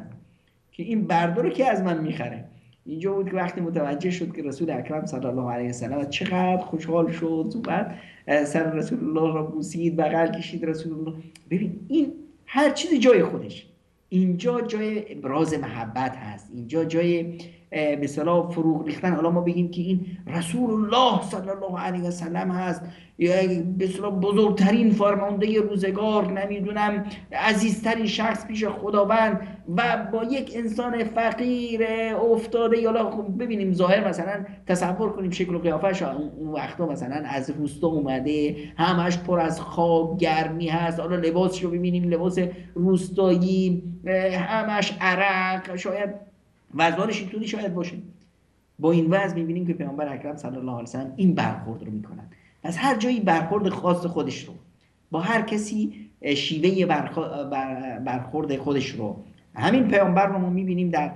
که این برده رو که از من میخره. اینجا بود که وقتی متوجه شد که رسول اکرم صلی الله علیه و سلم چقدر خوشحال شد، بعد سر رسول الله را بوسید، بغل کشید رسول الله. ببین این هر چیزی جای خودش. اینجا جای ابراز محبت هست، اینجا جای به اصطلاح فروغ ریختن. حالا ما بگیم که این رسول الله صلی الله علیه و سلم هست، یا به اصطلاح بزرگترین فرمانده روزگار، نمیدونم عزیزترین شخص پیش خداوند، و با یک انسان فقیر افتاده. یا خب ببینیم ظاهر مثلا تصور کنیم شکل و قیافش اون وقتا مثلا از روستا اومده، همش پر از خاک، گرمی هست. حالا لباسش رو ببینیم لباس روستایی، همش عرق، شاید وزنش اینطوری شاید باشه. با این وضع میبینیم که پیامبر اکرم صلی الله علیه و سلم این برخورد رو میکنن. پس هر جایی برخورد خاص خودش رو، با هر کسی شیوه برخورد خودش رو. همین پیامبر رو ما میبینیم در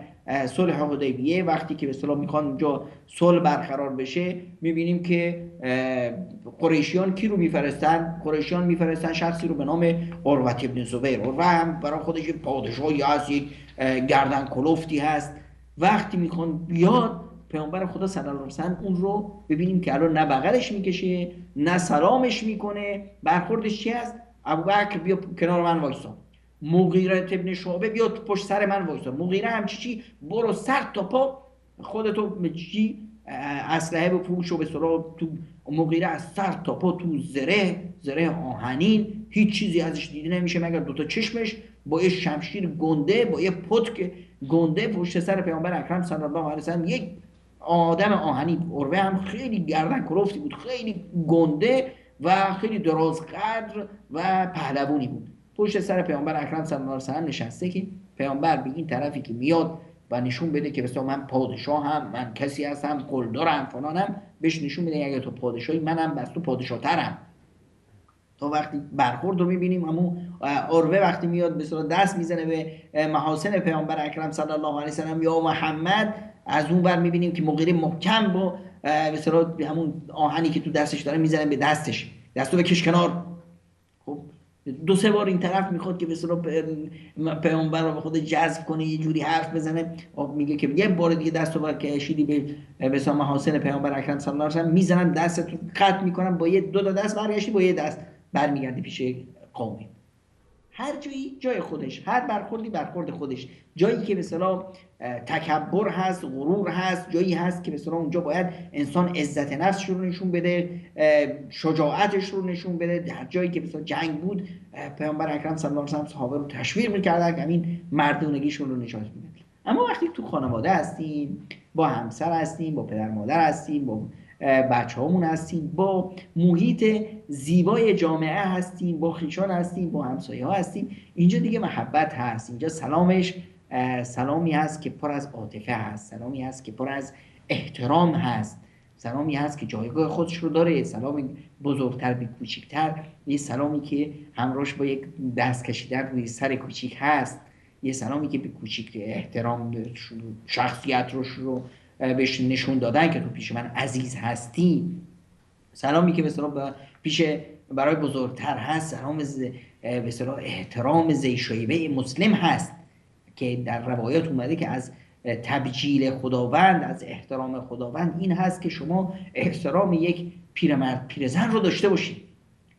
صلح حدیبیه، وقتی که به اصطلاح میخوان اونجا صلح برقرار بشه، میبینیم که قریشیان کی رو میفرستن؟ قریشیان میفرستن شخصی رو به نام عروه ابن زبیر. عروه هم برای خودش پادشاهی هست، یک گردن کلفتی هست. وقتی میخوان بیاد پیامبر خدا صلی الله علیه و سلم اون رو ببینیم که الان نه بغلش میکشه نه سلامش میکنه. برخوردش چی است؟ ابوبکر بیا کنار من وایسا، مغیره ابن شعبه بیا پشت سر من وایسا. مغیره هم چی؟ برو سر تا پا خودتو چی اسلحه بپوش و به اصطلاح تو. مغیره از سر تا پا تو زره آهنین، هیچ چیزی ازش دیده نمیشه مگر دوتا چشمش، با یه شمشیر گنده، با یه پتک گنده پشت سر پیامبر اکرم صلی الله علیه و سلم، یک آدم آهنی. عروه هم خیلی گردن کلفتی بود، خیلی گنده و خیلی درازقدر و پهلوانی بود. پشت سر پیامبر اکرم صلی الله علیه و سلم نشسته که پیامبر به این طرفی که میاد و نشون بده که مثلا من پادشاهم، من کسی هستم، قلدرم، فلانم، بهش نشون بده اگه تو پادشاهی منم بس تو پادشاه‌ترم. تا وقتی برخورد رو می‌بینیم، اما عروه وقتی میاد به اصطلاح دست میزنه به محاسن پیامبر اکرم صلی الله علیه و سلم یا محمد، از اون ور می‌بینیم که مغیره محکم با به اصطلاح همون آهنی که تو دستش داره میزنه به دستش، دستو بکش کنار. خب دو سه بار این طرف میخواد که به اصطلاح پیامبر رو به خود جذب کنه، یه جوری حرف بزنه، میگه که یه بار دیگه دستو برکشیدی به اصطلاح محاسن پیامبر اکرم صلی الله علیه و سلم، میزنن دستت رو قطع میکنن، با یه دو تا دست برگشتی، با یه دست برمیگردی پیش قومی. هر جایی جای خودش، هر برخوردی برخورد خودش. جایی که به اصطلاح تکبر هست، غرور هست، جایی هست که به اصطلاح اونجا باید انسان عزت نفسش رو نشون بده، شجاعتش رو نشون بده. در جایی که به اصطلاح جنگ بود، پیامبر اکرم صلی الله علیه و سلم صحابه رو تشویق می‌کردن که همین مردونگیشون رو نشون بدن. اما وقتی تو خانواده هستیم، با همسر هستیم، با پدر مادر هستیم، با بچه‌هامون هستیم، با محیط زیبای جامعه هستیم، با خویشان هستیم، با همسایه‌ها هستیم، اینجا دیگه محبت هست. اینجا سلامش سلامی هست که پر از عاطفه هست، سلامی هست که پر از احترام هست، سلامی هست که جایگاه خودش رو داره، سلام بزرگتر به کوچیکتر، یه سلامی که همراهش با یک دست کشیدن روی سر کوچیک هست، یه سلامی که به کوچیک احترام شخصیت رو بهش نشون دادن که تو پیش من عزیز هستی، سلامی که به اصطلاح پیش برای بزرگتر هست، سلام به اصطلاح احترام ذی شیبه مسلم هست که در روایات اومده که از تبجیل خداوند، از احترام خداوند این هست که شما احترام یک پیرمرد پیرزن رو داشته باشید.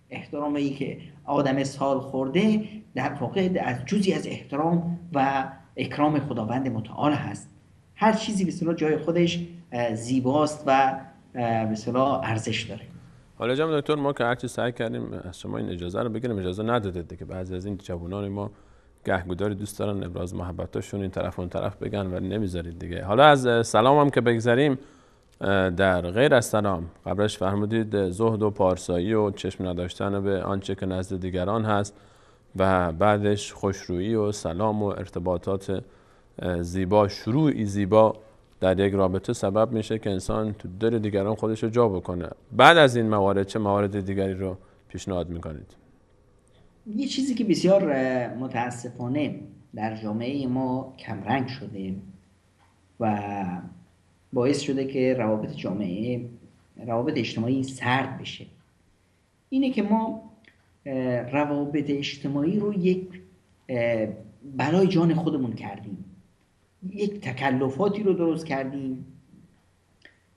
احترامی که آدم سال خورده در واقع از جزئی از احترام و اکرام خداوند متعال هست. هر چیزی به اصطلاح جای خودش زیباست و به اصطلاح ارزش داره. حالا جناب دکتر، ما که هرچی سعی کردیم از شما این اجازه رو بگیریم، اجازه ندادید که بعضی از این جوانان ما گهگوداری دوست دارن ابراز محبتاشون این طرف اون طرف بگن و نمیذارید دیگه. حالا از سلام هم که بگذریم، در غیر از سلام قبلش فرمودید زهد و پارسایی و چشم نداشتن به آنچه که نزد دیگران هست و بعدش خوشرویی و سلام و ارتباطات زیبا، شروعی زیبا در یک رابطه سبب میشه که انسان تو دل دیگران خودش رو جا بکنه. بعد از این موارد چه موارد دیگری رو پیشنهاد میکنید؟ یه چیزی که بسیار متاسفانه در جامعه ما کمرنگ شده و باعث شده که روابط اجتماعی سرد بشه، اینه که ما روابط اجتماعی رو یک بلای جان خودمون کردیم، یک تکلفاتی رو درست کردیم،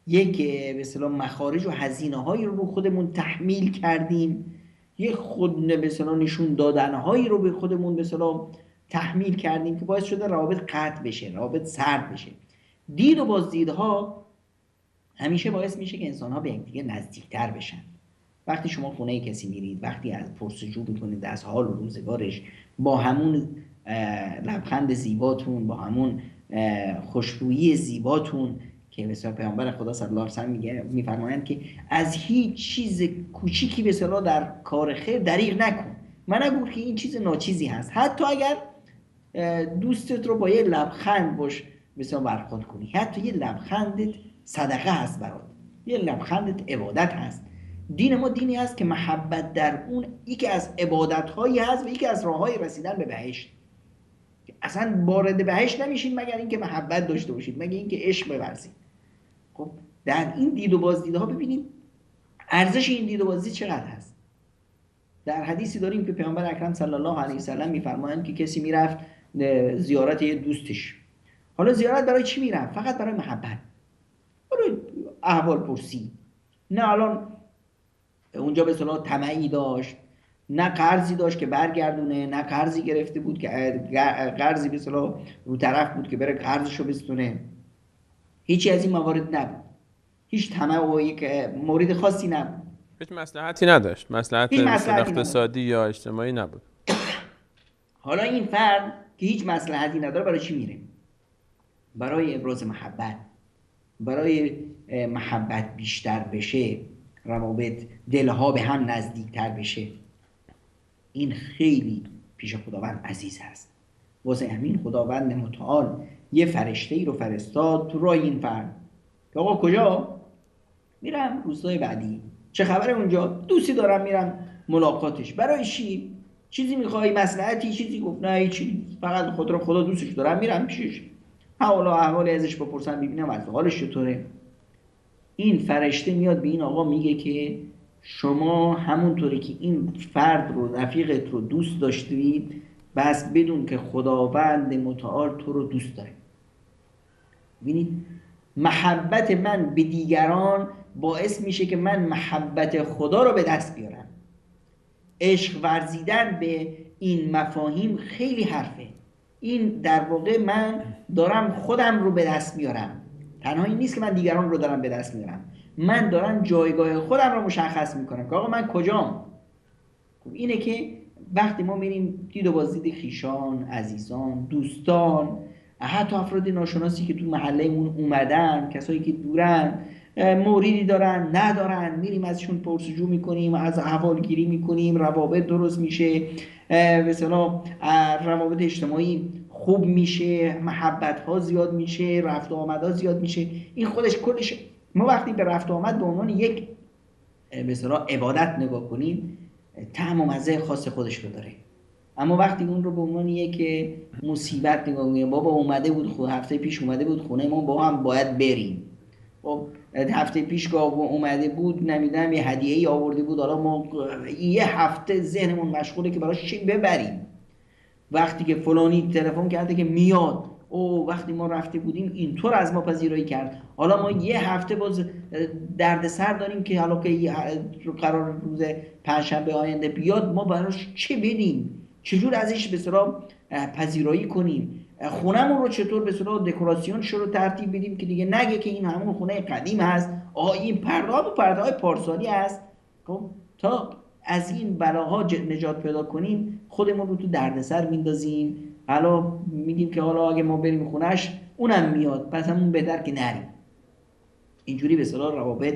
یک به اصطلاح مخارج و هزینه‌هایی رو خودمون تحمیل کردیم، یک خود به اصطلاح نشون دادن‌هایی رو به خودمون به اصطلاح تحمیل کردیم که باعث شده روابط قطع بشه، روابط سرد بشه. دید و بازدیدها همیشه باعث میشه که انسان‌ها به یکدیگه نزدیکتر بشن. وقتی شما خونه کسی میرید، وقتی از پرسجو میکنید از حال و روزگارش، با همون لبخند زیباتون، با همون خوشرویی زیباتون که مثلا پیامبر خدا صلی الله علیه و سلم میفرمایند که از هیچ چیز کوچیکی به اصطلاح در کار خیر دریغ نکن. من نگو که این چیز ناچیزی هست، حتی اگر دوستت رو با یه لبخند باش مثلا برخورد کنی، حتی یه لبخندت صدقه هست برات، یه لبخندت عبادت هست. دین ما دینی هست که محبت در اون یکی از عبادت‌هایی هست و یکی از راه‌های رسیدن به بهشت. اصلا وارد بهشت نمیشین مگر اینکه محبت داشته باشید، مگر اینکه عشق بورزید. خب در این دید و بازدیدها ببینید ارزش این دید و بازدید چقدر هست. در حدیثی داریم که پیامبر اکرم صلی الله علیه و سلم میفرمایند که کسی میرفت زیارت یه دوستش. حالا زیارت برای چی میرفت؟ فقط برای محبت، برای احوال پرسی. نه الان اونجا به اصطلاح طمعی داشت، نه قرضی داشت که برگردونه، نه قرضی گرفته بود که قرضی به اصطلاح رو طرف بود که بره قرضشو بستونه. هیچی از این موارد نبود، هیچ طمع و یک مورد خاصی نبود، هیچ مصلحتی نداشت، مصلحت اقتصادی یا اجتماعی نبود. حالا این فرد که هیچ مصلحتی نداره برای چی میره؟ برای ابراز محبت، برای محبت بیشتر بشه، روابط دلها به هم نزدیکتر بشه. این خیلی پیش خداوند عزیز هست. واسه همین خداوند متعال یه فرشته ای رو فرستاد تو راه این فرد که آقا کجا؟ میرم روستای بعدی. چه خبره اونجا؟ دوستی دارم میرم ملاقاتش. برای چی؟ چیزی میخوای؟ مصلحتی؟ چیزی؟ گفت نه هیچی، فقط خدا دوستش دارم میرم پیشش، حالا احوال ازش بپرسم ببینم از حالش چطوره. این فرشته میاد به این آقا میگه که شما همونطوری که این فرد رو، رفیقت رو دوست داشتید، بس بدون که خداوند متعال تو رو دوست داره. ببینید محبت من به دیگران باعث میشه که من محبت خدا رو به دست بیارم. عشق ورزیدن به این مفاهیم خیلی حرفه. این در واقع من دارم خودم رو به دست میارم. تنها این نیست که من دیگران رو دارم به دست میارم، من دارم جایگاه خودم رو مشخص میکنم که آقا من کجام. اینه که وقتی ما میریم دید و بازدید خویشان، عزیزان، دوستان، حتی افراد ناشناسی که تو محلهمون اومدن، کسایی که دورن، موردی دارن ندارن، میریم ازشون پرسجو میکنیم، از احوالگیری میکنیم، روابط درست میشه، به اصطلاح روابط اجتماعی خوب میشه، محبت ها زیاد میشه، رفت و آمد ها زیاد میشه. این خودش کلش، ما وقتی به رفت و آمد به عنوان یک به اصطلاح عبادت نگاه کنیم، طعم و مزه خاص خودش رو داره. اما وقتی اون رو به عنوان یک مصیبت نگاه کنیم، بابا اومده بود هفته پیش اومده بود خونه ما، با هم باید بریم، خب هفته پیش که اومده بود نمیدونم یه هدیه‌ای آورده بود، حالا ما یه هفته ذهنمون مشغوله که براش چی ببریم. وقتی که فلانی تلفن کرده که میاد، او وقتی ما رفته بودیم اینطور از ما پذیرایی کرد، حالا ما یه هفته باز دردسر داریم که حالا که قرار روز پنجشنبه آینده بیاد، ما براش چه بدیم، چجور ازش به اصطلاح پذیرایی کنیم، خونمون رو چطور به اصطلاح دکوراسیون رو ترتیب بدیم که دیگه نگه که این همون خونه قدیم هست، این پرده‌ها پرده‌های پارسالی هست. خب تا از این بلاها نجات پیدا کنیم خودمون رو تو دردسر میندازیم. حالا میگیم که حالا اگه ما بریم خونش اونم میاد، پس همون بهتر که نریم. اینجوری به اصطلاح روابط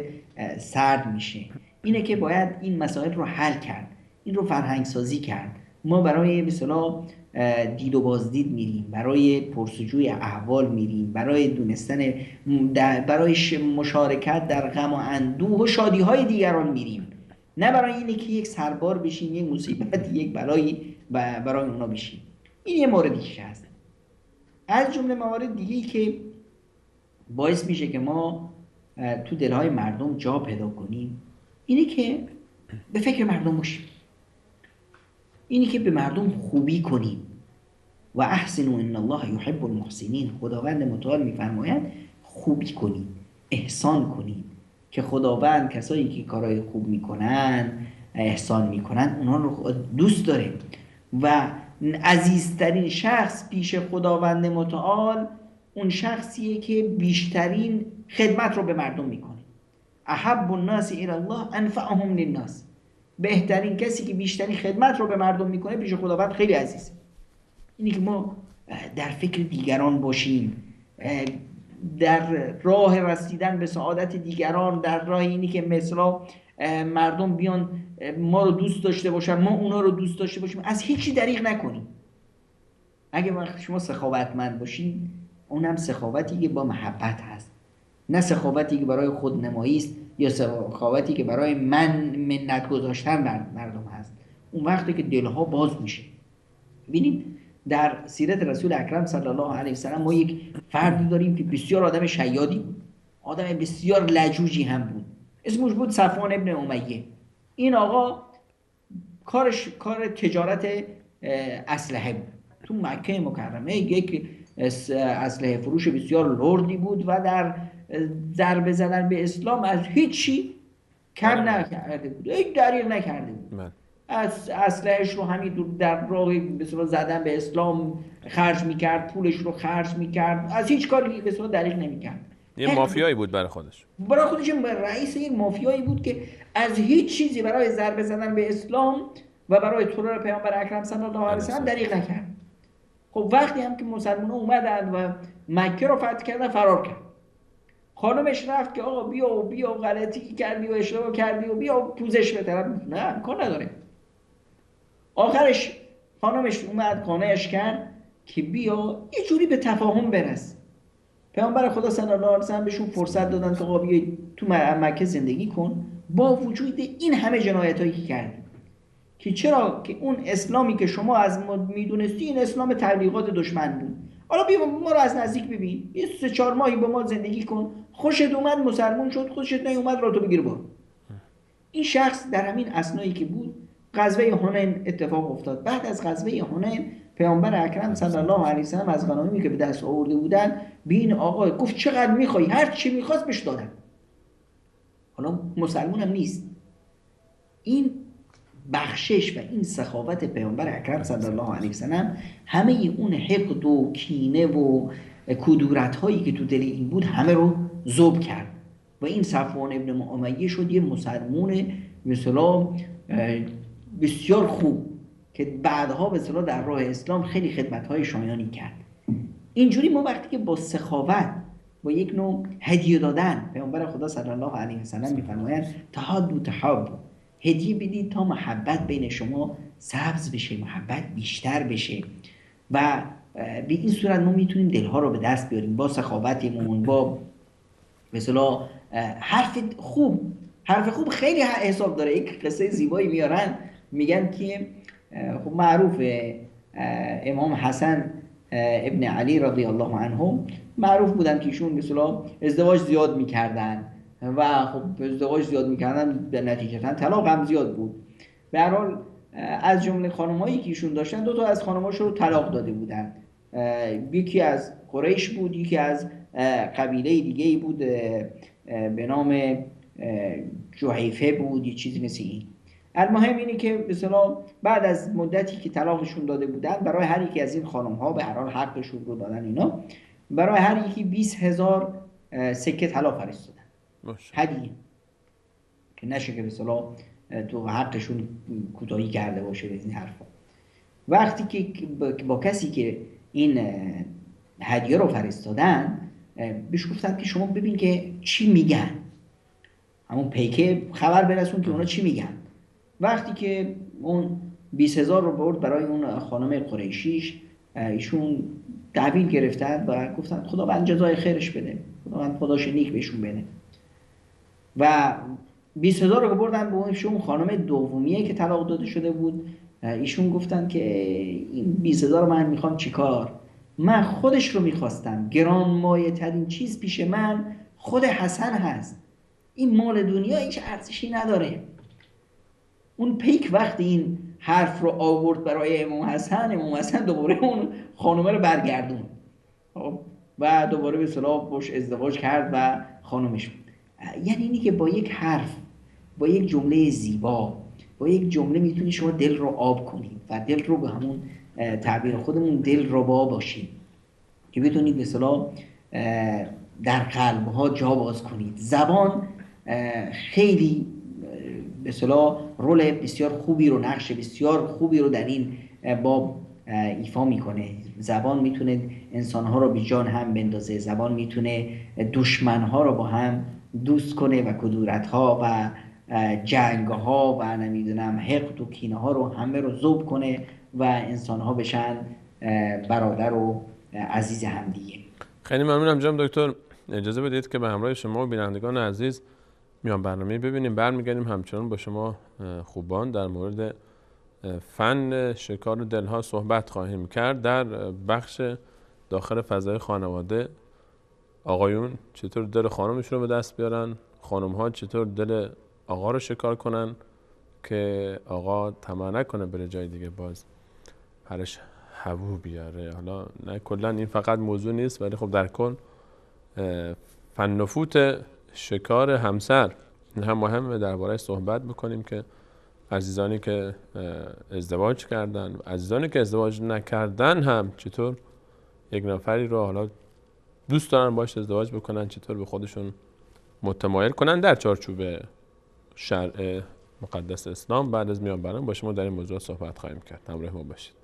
سرد میشه. اینه که باید این مسائل رو حل کرد، این رو فرهنگ سازی کرد. ما برای به اصطلاح دید و بازدید میریم، برای پرسجوی احوال میریم، برای دونستن، برای مشارکت در غم و اندوه و شادی های دیگران میریم، نه برای اینه که یک سربار بشیم، یک مصیبت، یک بلایی برای اونا بشیم. این یه موردی که هست. از جمله موارد دیگه‌ای که باعث میشه که ما تو دلهای مردم جا پیدا کنیم اینه که به فکر مردم باشیم، اینی که به مردم خوبی کنیم. و احسنوا ان الله یحب المحسنین، خداوند متعال میفرماید خوبی کنید، احسان کنید، که خداوند کسایی که کارهای خوب میکنن، احسان میکنن، اونها رو دوست داره. و عزیزترین شخص پیش خداوند متعال اون شخصیه که بیشترین خدمت رو به مردم میکنه. احب الناس الی الله انفعهم للناس، بهترین کسی که بیشترین خدمت رو به مردم میکنه پیش خداوند خیلی عزیزه. اینی که ما در فکر دیگران باشیم، در راه رسیدن به سعادت دیگران، در راه اینی که مثلا مردم بیان ما رو دوست داشته باشن، ما اونا رو دوست داشته باشیم، از هیچی دریغ نکنیم. اگه وقتی شما سخاوتمند باشین، اونم سخاوتی که با محبت هست، نه سخاوتی که برای خودنمایی است یا سخاوتی که برای منت گذاشتن بر مردم هست. اون وقتی که دلها باز میشه. ببینید در سیرت رسول اکرم صلی الله علیه و سلم ما یک فردی داریم که بسیار آدم شیادی بود، آدم بسیار لجوجی هم بود، اسمش بود صفوان ابن امیه. این آقا کار تجارت اسلحه بود. تو مکه مکرمه یک اسلحه فروش بسیار لردی بود و در ضربه زدن به اسلام از هیچی کم نکرده بود، هیچ دریغ نکرده بود. از اسلحه‌اش رو همین در راه مثلا زدن به اسلام خرج میکرد، پولش رو خرج میکرد، از هیچ کاری مثلا دریغ نمیکرد. یه مافیایی بود برای خودش رئیس یک مافیایی بود که از هیچ چیزی برای ضربه زدن به اسلام و برای ترور پیامبر اکرم صلی الله علیه و سلم دریغ نکرد. خب وقتی هم که مسلمان‌ها اومدن و مکه رو فتح کردن، فرار کرد. خانمش رفت که آقا بیا غلطی کردی و اشتباه کردی و بیا پوزش بده. نه امکان نداره. آخرش خانمش اومد قانعش کرد که بیا یه جوری به تفاهم برس. پیامبر خدا صلی الله علیه و سلم بهشون فرصت دادن که آقا بیا تو مکه زندگی کن، با وجود این همه جنایتایی که کردی. که چرا؟ که اون اسلامی که شما از ما میدونستی این اسلام تبلیغات دشمن بود. حالا بیا ما رو از نزدیک ببین، یه 3-4 ماهی با ما زندگی کن، خوشت اومد مسلمون شد، خوشت نیومد راه تو بگیر برو. این شخص در همین اثنایی که بود غزوه حنین اتفاق افتاد. بعد از غزوه حنین پیامبر اکرم صلی الله علیه و سلم از غنایمی که به دست آورده بودن به این آقا گفت چقدر میخوای؟ هر چی میخواست بهش دادن. حالا مسلمون هم نیست. این بخشش و این سخاوت پیامبر اکرم صلی الله علیه و سلم همه اون حقد و کینه و کدورت هایی که تو دل این بود همه رو ذوب کرد و این صفوان ابن امیه شد یه مسلمون مثلا بسیار خوب که بعدها به اصطلاح در راه اسلام خیلی خدمت‌های شایانی کرد. اینجوری ما وقتی که با سخاوت، با یک نوع هدیه دادن، پیامبر خدا صلی الله علیه و سلم می‌فرمایند تحادوا تحابوا، هدیه بدید تا محبت بین شما سبز بشه، محبت بیشتر بشه و به این صورت ما میتونیم دلها رو به دست بیاریم با سخاوتمون، با مثلا حرف خوب خیلی حساب داره. یک قصه زیبایی میارن، میگن که خب معروفه امام حسن ابن علی رضی الله عنه معروف بودن که ایشون مثلا ازدواج زیاد میکردن و خب ازدواج زیاد میکردن به نتیجه طلاق هم زیاد بود. به هر حال از جمله خانمایی که ایشون داشتن 2 تا از خانماشون رو طلاق داده بودن. یکی از قریش بود، یکی از قبیله دیگه‌ای بود به نام جحیفه بود، یه چیزی مثل این. المهم اینه که مثلا بعد از مدتی که طلاقشون داده بودن، برای هر یکی از این خانم‌ها به هر حال حقشون رو دادن اینا، برای هر یکی 20,000 سکه طلا فرستادن هدیه، که نشه که مثلا تو حقشون کوتاهی کرده باشه این حرفا. وقتی که با کسی که این هدیه رو فرستادن بهش گفتن که شما ببین که چی میگن، همون پیکه خبر برسون که اونا چی میگن. وقتی که اون 20,000 رو برد برای اون خانم قریشیش، ایشون تحویل گرفتن و گفتن خداوند جزای خیرش بده، خداوند خداش نیک بهشون بده. و 20,000 رو بردن به اون خانم دومیه که طلاق داده شده بود. ایشون گفتن که این 20,000 رو من میخوام چیکار؟ من خودش رو میخواستم، گرانمایه ترین چیز پیش من خود حسن هست، این مال دنیا هیچ ارزشی نداره. اون پیک وقتی این حرف رو آورد برای امام حسن دوباره اون خانومه رو برگردون و دوباره به اصطلاح باش ازدواج کرد و خانومش بود. یعنی اینی که با یک حرف، با یک جمله زیبا، با یک جمله میتونی شما دل رو آب کنی و دل رو به همون تعبیر خودمون دل ربا باشید که بتونید به اصطلاح در قلب‌ها جا باز کنید. زبان خیلی به اصطلاح رول بسیار خوبی رو، نقش بسیار خوبی رو در این باب ایفا میکنه. زبان میتونه انسانها رو به جان هم بندازه، زبان میتونه دشمنها رو با هم دوست کنه و کدورتها و جنگها و نمیدونم حقد و کینه ها رو همه رو ذوب کنه و انسانها بشن برادر و عزیز همدیگه. خیلی ممنونم جناب دکتر. اجازه بدید که به همراه شما و بینندگان عزیز میان برنامه ببینیم، برمیگردیم همچنان با شما خوبان در مورد فن شکار دلها صحبت خواهیم کرد. در بخش داخل فضای خانواده آقایون چطور دل خانمشون رو به دست بیارن، خانم‌ها چطور دل آقا رو شکار کنن که آقا طمع نکنه بره جای دیگه باز پرش هوو بیاره. حالا نه کلا این فقط موضوع نیست، ولی خب در کل فن و فوت شکار همسر این هم مهمه درباره صحبت بکنیم که عزیزانی که ازدواج کردن و عزیزانی که ازدواج نکردن هم چطور یک نفری رو حالا دوست دارن باش ازدواج بکنن، چطور به خودشون متمایل کنن در چارچوب شرع مقدس اسلام. بعد از میان برنامه با شما در این موضوع صحبت خواهیم کرد. همراه ما باشید.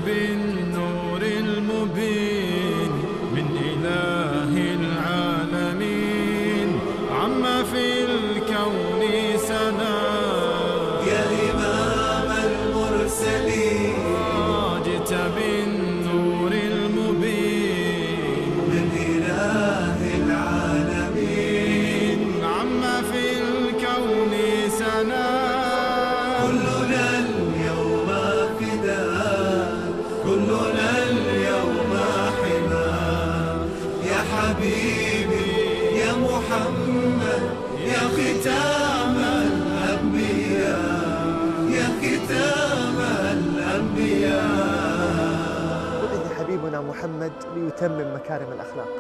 بالنور المبين من إله العالمين عم في الكون سنا يا إمام المرسلين جئت بالنور المبين من إله العالمين عم في الكون سنا كلنا اليوم فداء كلنا اليوم حماه يا حبيبي يا محمد يا ختام الأنبياء يا ختام الأنبياء. بعث حبيبنا محمد ليتمم مكارم الأخلاق،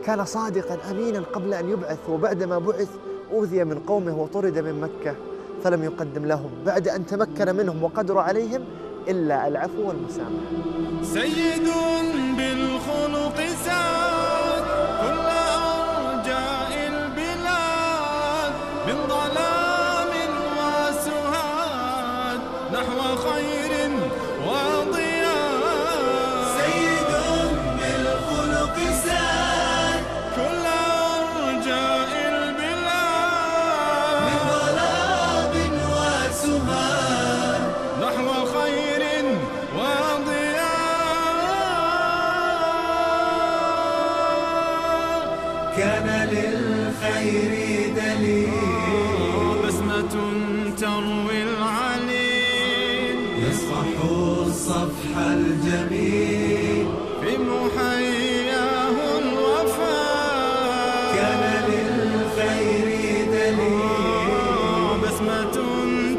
كان صادقا أمينا قبل أن يبعث، وبعدما بعث أوذي من قومه وطرد من مكة فلم يقدم لهم بعد أن تمكن منهم وقدر عليهم إلا العفو والمسامحة. سيد بالخلق ساد كل أرجاء البلاد من ظلام وسهاد نحو خير كان للخير دليل بسمة تروي العليل يصفح الصفح الجميل في محياه الوفاء كان للخير دليل بسمة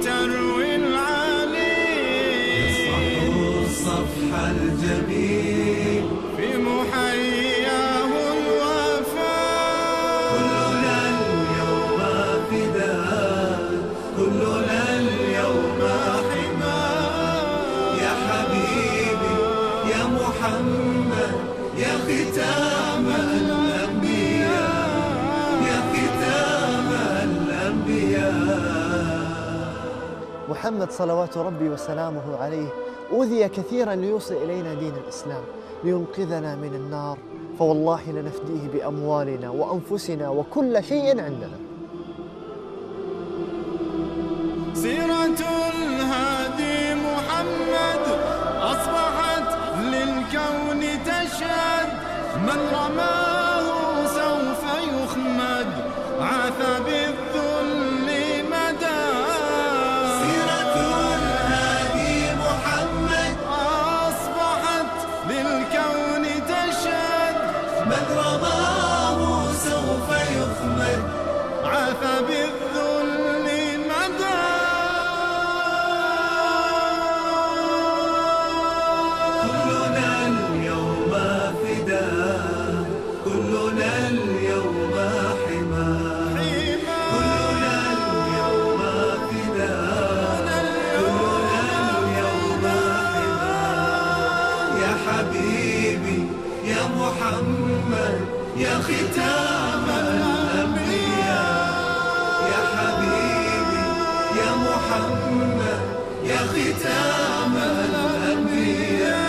تروي العليل يصفح الصفح الجميل في محياه الوفاء كلنا اليوم فداء كلنا اليوم حماء يا حبيبي يا محمد يا ختام الأنبياء يا ختام الأنبياء. محمد صلوات ربي وسلامه عليه أوذي كثيرا ليوصل إلينا دين الإسلام لينقذنا من النار، فوالله لنفديه بأموالنا وأنفسنا وكل شيء عندنا. سيرة الهادي محمد أصبحت للكون تشهد من رماه سوف يخمد عاث بالذل مدى سيرة الهادي محمد أصبحت للكون تشهد من رماه سوف يخمد عاث بالذل مدى كلنا اليوم فداء كلنا اليوم حماء كلنا اليوم فداء كلنا اليوم حماء يا حبيبي يا محمد يا ختام الأنبياء يا حبيبي يا محمد يا ختام الأنبياء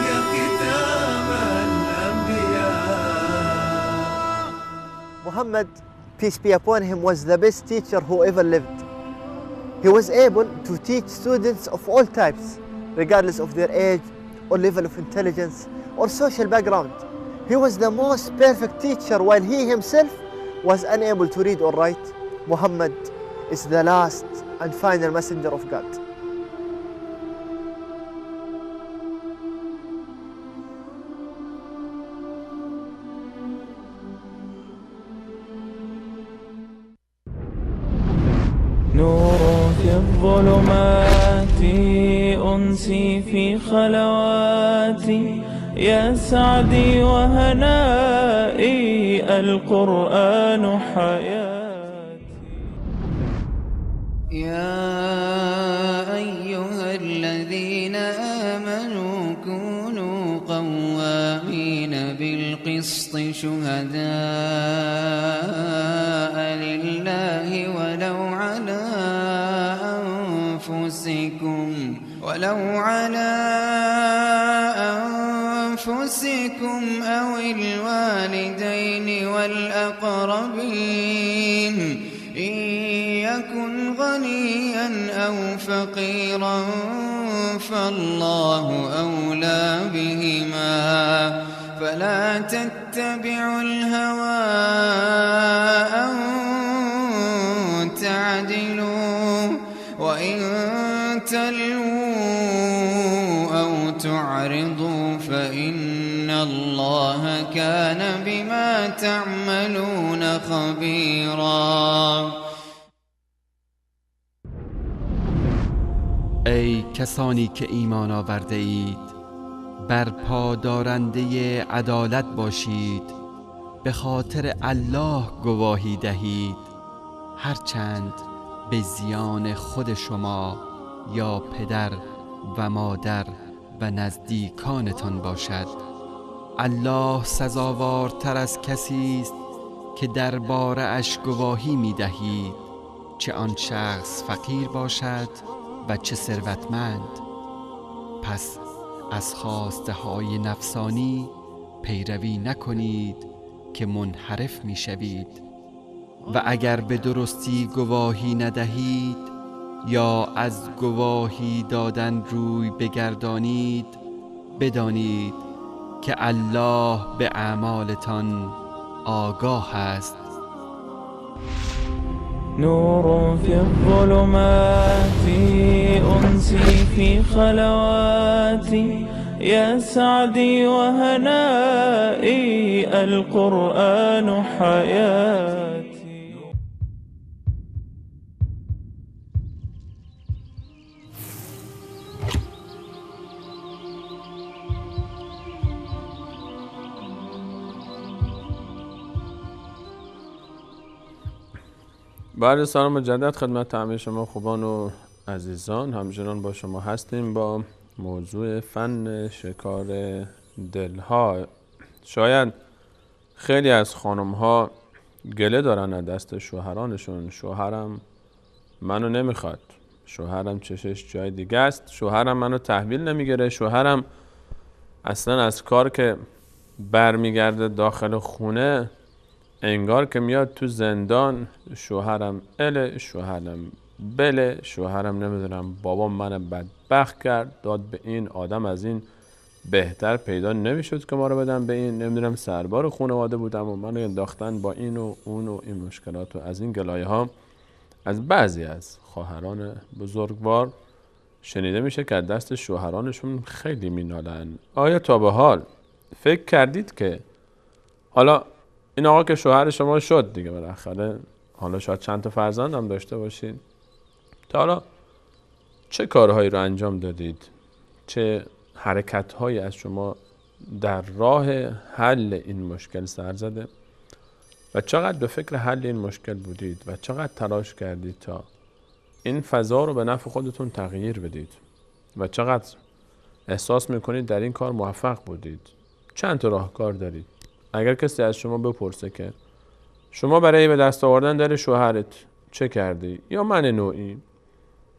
يا ختام الأنبياء. Muhammad, peace be upon him, was the best teacher who ever lived. He was able to teach students of all types, regardless of their age or level of intelligence or social background. He was the most perfect teacher while he himself was unable to read or write. Muhammad is the last and final messenger of God. نور في الظلمات أنسي في خلواتي يا سعدي وهنائي القرآن حياتي. يا أيها الذين آمنوا كونوا قوامين بالقسط شهداء لله ولو على أنفسكم أو الوالدين والأقربين إن يكن غنيا أو فقيرا فالله أولى بهما فلا تتبعوا الهوى أن تعدلوا وإن تلووا أو تعرضوا فإن الله كان بما تعملون خبيرا. ای کسانی که ایمان آورده اید برپا دارنده عدالت باشید، به خاطر الله گواهی دهید، هرچند به زیان خود شما یا پدر و مادر و نزدیکانتان باشد. الله سزاوارتر از کسی است که درباره اش گواهی می دهید، چه آن شخص فقیر باشد و چه ثروتمند. پس از خواسته های نفسانی پیروی نکنید که منحرف می شوید. و اگر به درستی گواهی ندهید یا از گواهی دادن روی بگردانید، بدانید که الله به اعمالتان آگاه است. نور في الظلمات أنسي في خلواتي يا سعدي وهنائي القرآن حياتي. بعد سلام مجدد خدمت همه شما خوبان و عزیزان، همچنان با شما هستیم با موضوع فن شکار دلها. شاید خیلی از خانم ها گله دارن از دست شوهرانشون، شوهرم منو نمیخواد، شوهرم چشش جای دیگه است، شوهرم منو تحویل نمیگیره، شوهرم اصلا از کار که برمیگرده داخل خونه انگار که میاد تو زندان. شوهرم اله، شوهرم بله، شوهرم نمیدونم بابا من بدبخت کرد، داد به این آدم، از این بهتر پیدا نمیشد که ما رو بدم به این، نمیدونم سربار خانواده بودم و منو انداختن با این و اون و این مشکلات. و از این گلایه ها از بعضی از خواهران بزرگوار شنیده میشه که از دست شوهرانشون خیلی مینالن. آیا تا به حال فکر کردید که حالا این آقا که شوهر شما شد دیگه بالاخره، حالا شاید چند تا فرزند هم داشته باشید، تا حالا چه کارهایی رو انجام دادید؟ چه حرکتهایی از شما در راه حل این مشکل سر زده؟ و چقدر به فکر حل این مشکل بودید و چقدر تلاش کردید تا این فضا رو به نفع خودتون تغییر بدید؟ و چقدر احساس میکنید در این کار موفق بودید؟ چند تا راهکار دارید؟ اگر کسی از شما بپرسه که شما برای به دست آوردن دل شوهرت چه کردی؟ یا من نوعی،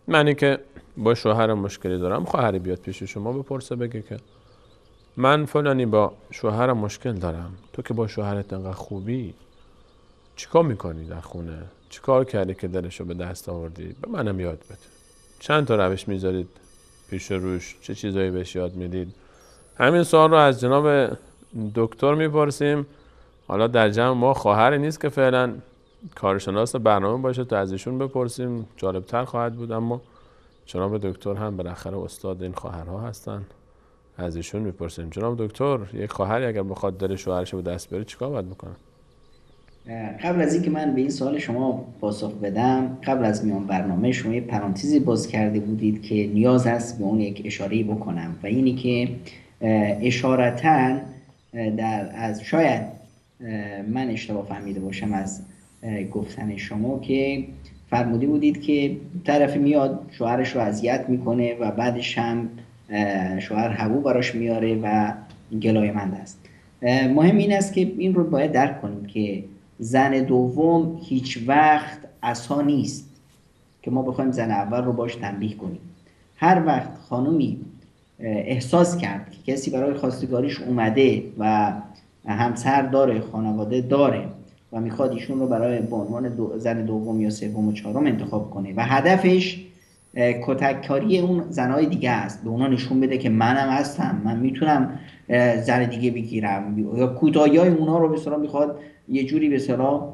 منی که با شوهرم مشکلی دارم، خواهری بیاد پیش شما بپرسه بگه که من فلانی با شوهرم مشکل دارم، تو که با شوهرت انقدر خوبی، چیکار میکنی در خونه؟ چیکار کردی که دلشو به دست آوردی؟ به منم یاد بده. چند تا روش میذارید پیش روش؟ چه چیزایی بهش یاد میدید؟ همین سوال رو از جناب دکتر میپرسیم. حالا در جمع ما خواهری نیست که فعلا کارشناس برنامه باشه تا از ایشون بپرسیم، جالبتر خواهد بود، اما جناب دکتر هم بالاخره استاد این خواهرها هستن، از ایشون میپرسیم. جناب دکتر، یک خواهری اگر بخواد دل شوهرش به دست بیاره چیکار باید بکنه؟ قبل از اینکه من به این سوال شما پاسخ بدم، قبل از میان برنامه شما یه پرانتزی باز کرده بودید که نیاز است به اون یک اشاره‌ای بکنم و اینی که اشارتاً از شاید من اشتباه فهمیده باشم از گفتن شما که فرموده بودید که طرفی میاد شوهرش رو اذیت میکنه و بعدش هم شوهر هوو براش میاره و گلایه‌مند است. مهم این است که این رو باید درک کنیم که زن دوم هیچ وقت عصا نیست که ما بخوایم زن اول رو باش تنبیه کنیم. هر وقت خانومی احساس کرد که کسی برای خواستگاریش اومده و همسر داره، خانواده داره و میخواد ایشون رو برای به عنوان زن دوم یا سوم و چهارم انتخاب کنه و هدفش کتککاری اون زنهای دیگه است، به اونا نشون بده که منم هستم، من میتونم زن دیگه بگیرم، یا کوتاهی‌های اونا رو به اصطلاح میخواد یه جوری به اصطلاح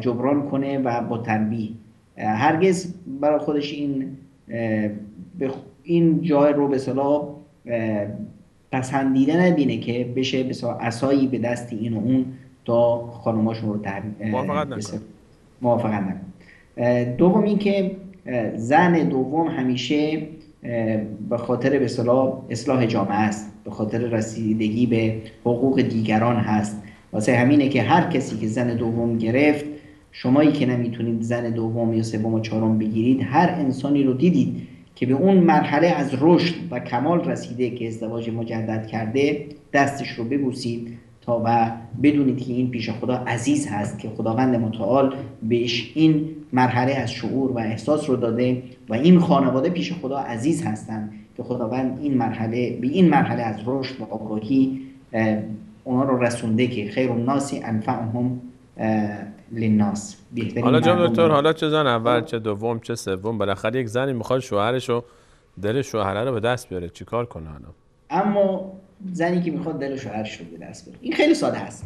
جبران کنه و با تنبیه، هرگز برای خودش این جای رو به اصطلاح پسندیده نبینه که بشه به اصطلاح عصایی به دست این و اون تا خانماشون رو موافقت نکنه. دوم این که زن دوم همیشه به خاطر به اصلاح جامعه است، به خاطر رسیدگی به حقوق دیگران هست. واسه همینه که هر کسی که زن دوم گرفت، شمایی که نمیتونید زن دوم یا سوم و چهارم بگیرید، هر انسانی رو دیدید که به اون مرحله از رشد و کمال رسیده که ازدواج مجدد کرده، دستش رو ببوسید تا و بدونید که این پیش خدا عزیز هست، که خداوند متعال بهش این مرحله از شعور و احساس رو داده و این خانواده پیش خدا عزیز هستند که خداوند به این مرحله از رشد و آگاهی اونا رو رسونده که خیر الناس انفعهم للناس. حالا جناب دکتر، حالا چه زن اول چه دوم چه سوم، بالاخره یک زنی میخواد شوهرش رو، دل شوهره رو به دست بیاره، چیکار کنه حالا؟ اما زنی که میخواد دل شوهرش رو به دست بیاره، این خیلی ساده است.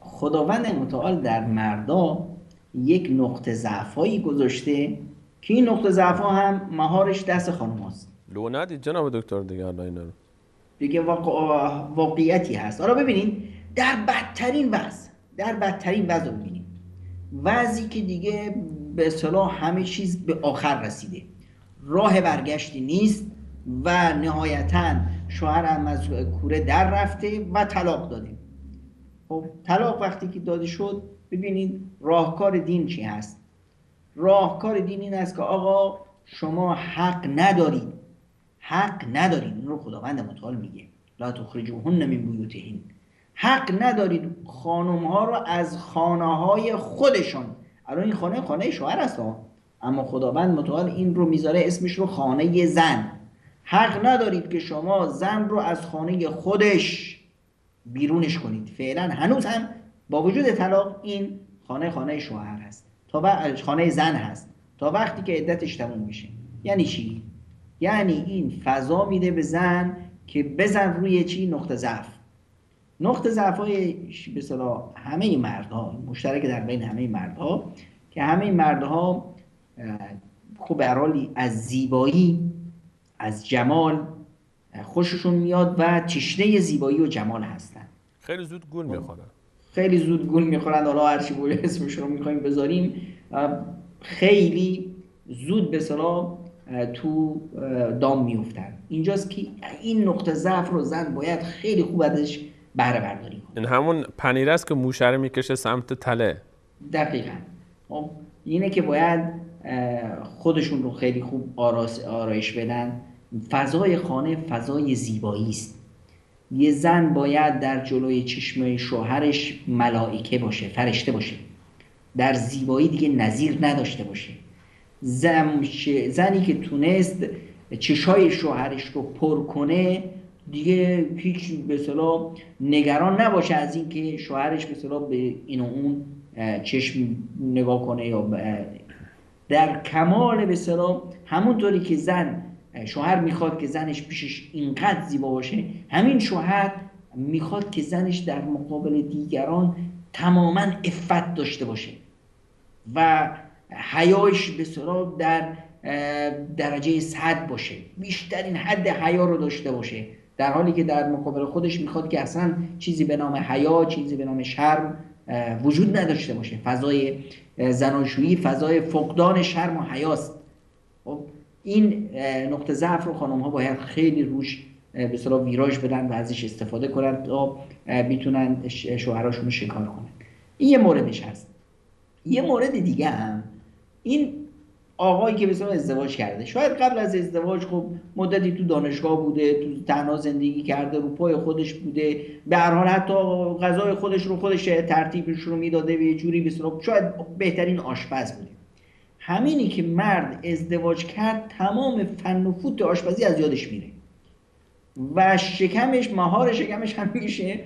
خداوند متعال در مردا یک نقطه ضعفایی گذاشته که این نقطه ضعفا هم مهارش دست خانم هست لو ندید جناب دکتر دیگه حالا اینا رو دیگه واقعیتی هست. حالا ببینید در بدترین وضع رو ببینید، وضعی که دیگه به اصطلاح همه چیز به آخر رسیده، راه برگشتی نیست و نهایتاً شوهرم از کوره در رفته و طلاق داده. خب طلاق وقتی که داده شد، ببینید راهکار دین چی هست؟ راهکار دین این است که آقا شما حق ندارید، این رو خداوند متعال میگه لا تخرجوهن من بیوتهن، حق ندارید خانم ها رو از خانه های خودشان، الان این خانه شوهر است اما خداوند متعال این رو میذاره اسمش رو خانه زن، حق ندارید که شما زن رو از خانه خودش بیرونش کنید. فعلا هنوز هم با وجود طلاق این خانه شوهر هست، خانه زن هست تا وقتی که عدتش تموم میشه. یعنی چی؟ یعنی این فضا میده به زن که بزن روی چی؟ نقطه ضعف‌های به اصطلاح همه مردها، مشترک در بین همه مردها، که همه مردها خب به هر حال از زیبایی، از جمال خوششون میاد و تشنه زیبایی و جمال هستن. خیلی زود گول میخورن. حالا هرچی باید اسمش رو میخوایم بذاریم، خیلی زود به اصطلاح تو دام میفتن. اینجاست که این نقطه ضعف رو زن باید خیلی خوب ازش بهره برداری کنه. این همون پنیره است که موشه رو میکشه سمت تله. دقیقاً. خب اینه که باید خودشون رو خیلی خوب آرایش بدن. فضای خانه فضای زیبایی است. یه زن باید در جلوی چشم شوهرش ملائکه باشه، فرشته باشه، در زیبایی دیگه نظیر نداشته باشه. زنی که تونست چشای شوهرش رو پر کنه دیگه هیچ به اصطلاح نگران نباشه از این که شوهرش به اصطلاح به این و اون چشم نگاه کنه، یا در کمال به اصطلاح همونطوری که شوهر میخواد که زنش پیشش اینقدر زیبا باشه، همین شوهر میخواد که زنش در مقابل دیگران تماما عفت داشته باشه و حیاش به اصطلاح در درجه 100 باشه، بیشترین حد حیا رو داشته باشه، در حالی که در مقابل خودش میخواد که اصلا چیزی به نام حیا، چیزی به نام شرم وجود نداشته باشه. فضای زناشویی فضای فقدان شرم و حیاست. خب این نقطه ضعف رو خانم ها باید خیلی روش به اصطلاح ویراژ بدن و ازش استفاده کنن تا بتونن شوهراشون رو شکار کنن. این یه موردش هست. یه مورد دیگه هم این آقایی که به اصطلاح ازدواج کرده، شاید قبل از ازدواج خب مدتی تو دانشگاه بوده، تو تنها زندگی کرده، رو پای خودش بوده، به هر حال حتی غذای خودش رو خودش ترتیبش رو میداده و یه جوری به اصطلاح شاید بهترین آشپز بوده. همینی که مرد ازدواج کرد تمام فن و فوت آشپزی از یادش میره و مهار شکمش هم میشه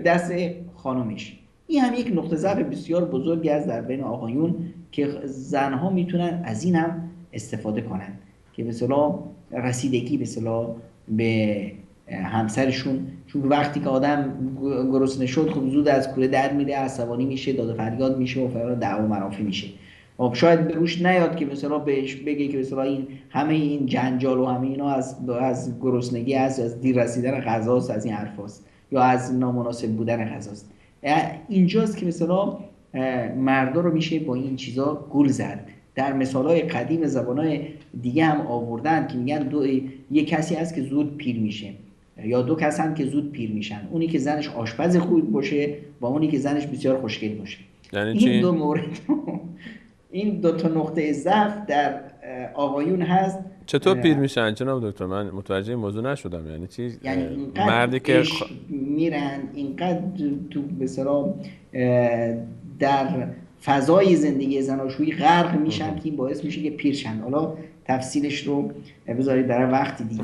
دست خانمش. این هم یک نقطه ضعف بسیار بزرگی است در بین آقایون که زنها میتونن از این هم استفاده کنن که به اصطلاح رسیدگی به اصطلاح به همسرشون، چون وقتی که آدم گرسنه شد خب زود از کوره در میره، عصبانی میشه، داد و فریاد میشه و فرار دعوا منافی میشه. خب شاید به روش نیاد که مثلا بهش بگه که مثلا این همه این جنجال و همه اینا از گرسنگی است، از دیر رسیدن غذاست، از این حرفاست، یا از نامناسب بودن غذاست. اینجاست که مثلا مردا رو میشه با این چیزا گول زد. در مثالهای قدیم زبانهای دیگه هم آوردن که میگن یک کسی هست که زود پیر میشه، یا دو کس هم که زود پیر میشن، اونی که زنش آشپز خوب باشه و اونی که زنش بسیار خوشگل باشه. یعنی این دو مورد این دو تا نقطه ضعف در آقایون هست. چطور پیر میشن جناب دکتر؟ من متوجه این موضوع نشدم. یعنی چی؟ یعنی مردی که میرن اینقدر تو به اصطلاح در فضای زندگی زناشویی غرق میشن که این باعث میشه که پیر شن. حالا تفصیلش رو بذارید در وقتی دیگه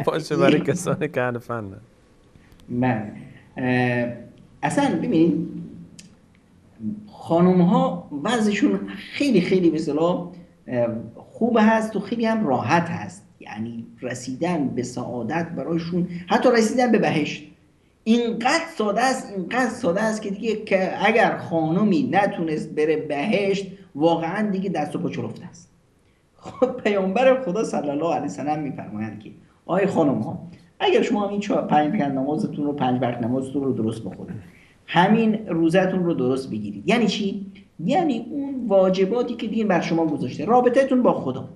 باشه برای کسانی که اهل فن. من اصلا ببینید خانم ها وضعشون خیلی خیلی به اصطلاح خوب هست و خیلی هم راحت هست. یعنی رسیدن به سعادت برایشون، حتی رسیدن به بهشت، اینقدر ساده است که دیگه که اگر خانمی نتونست بره بهشت واقعا دیگه دست و پا چلفته است. خب پیامبر خدا صلی الله علیه و سلم میفرمایند که آی خانم ها، اگر شما همین 5 وقت نمازتون رو 5 وقت نمازتون رو درست بخونید، همین روزتون رو درست بگیرید، یعنی چی؟ یعنی اون واجباتی که دین بر شما گذاشته، رابطتون با خدا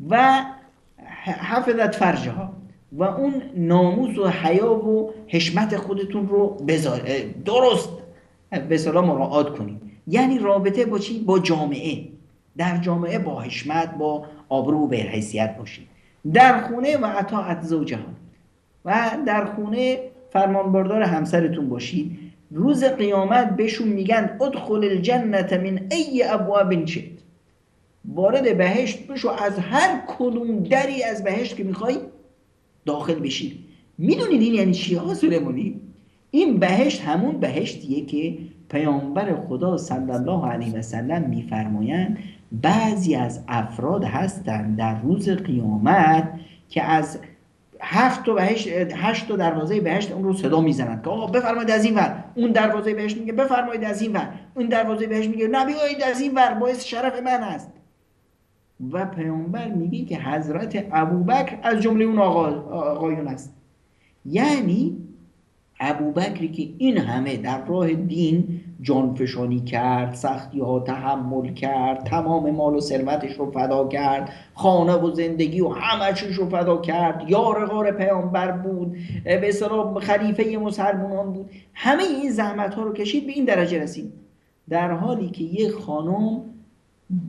و حفظت فرجها و اون ناموس و حیا و حشمت خودتون رو درست به اصطلاح مراعات کنید. یعنی رابطه با چی؟ با جامعه، در جامعه با حشمت، با آبرو و بحیثیت باشید. در خونه و اطاعت زوجها، و در خونه فرمانبردار همسرتون باشید. روز قیامت بهشون میگن ادخل الجنة من ای ابواب شئت، وارد بهشت بشو از هر کدوم دری از بهشت که میخوای داخل بشید. میدونید این یعنی چی ها سلیمانی؟ این بهشت همون بهشتیه که پیامبر خدا صلی الله علیه و سلم میفرمایند بعضی از افراد هستند در روز قیامت که از 8 تا دروازه بهشت اون رو صدا میزنند که آقا بفرمایید از این ور. اون دروازه بهشت میگه بفرمایید از این ور. اون دروازه بهشت میگه نبیایید از این ور، باعث شرف من است. و پیامبر میگه که حضرت ابوبکر از جمله اون آقایون است. یعنی ابوبکری که این همه در راه دین جانفشانی کرد، سختی ها تحمل کرد، تمام مال و ثروتش رو فدا کرد، خانه و زندگی و همه چیز رو فدا کرد، یار غار پیامبر بود، به اصطلاح خلیفه مسلمانان بود، همه این زحمت ها رو کشید، به این درجه رسید. در حالی که یک خانم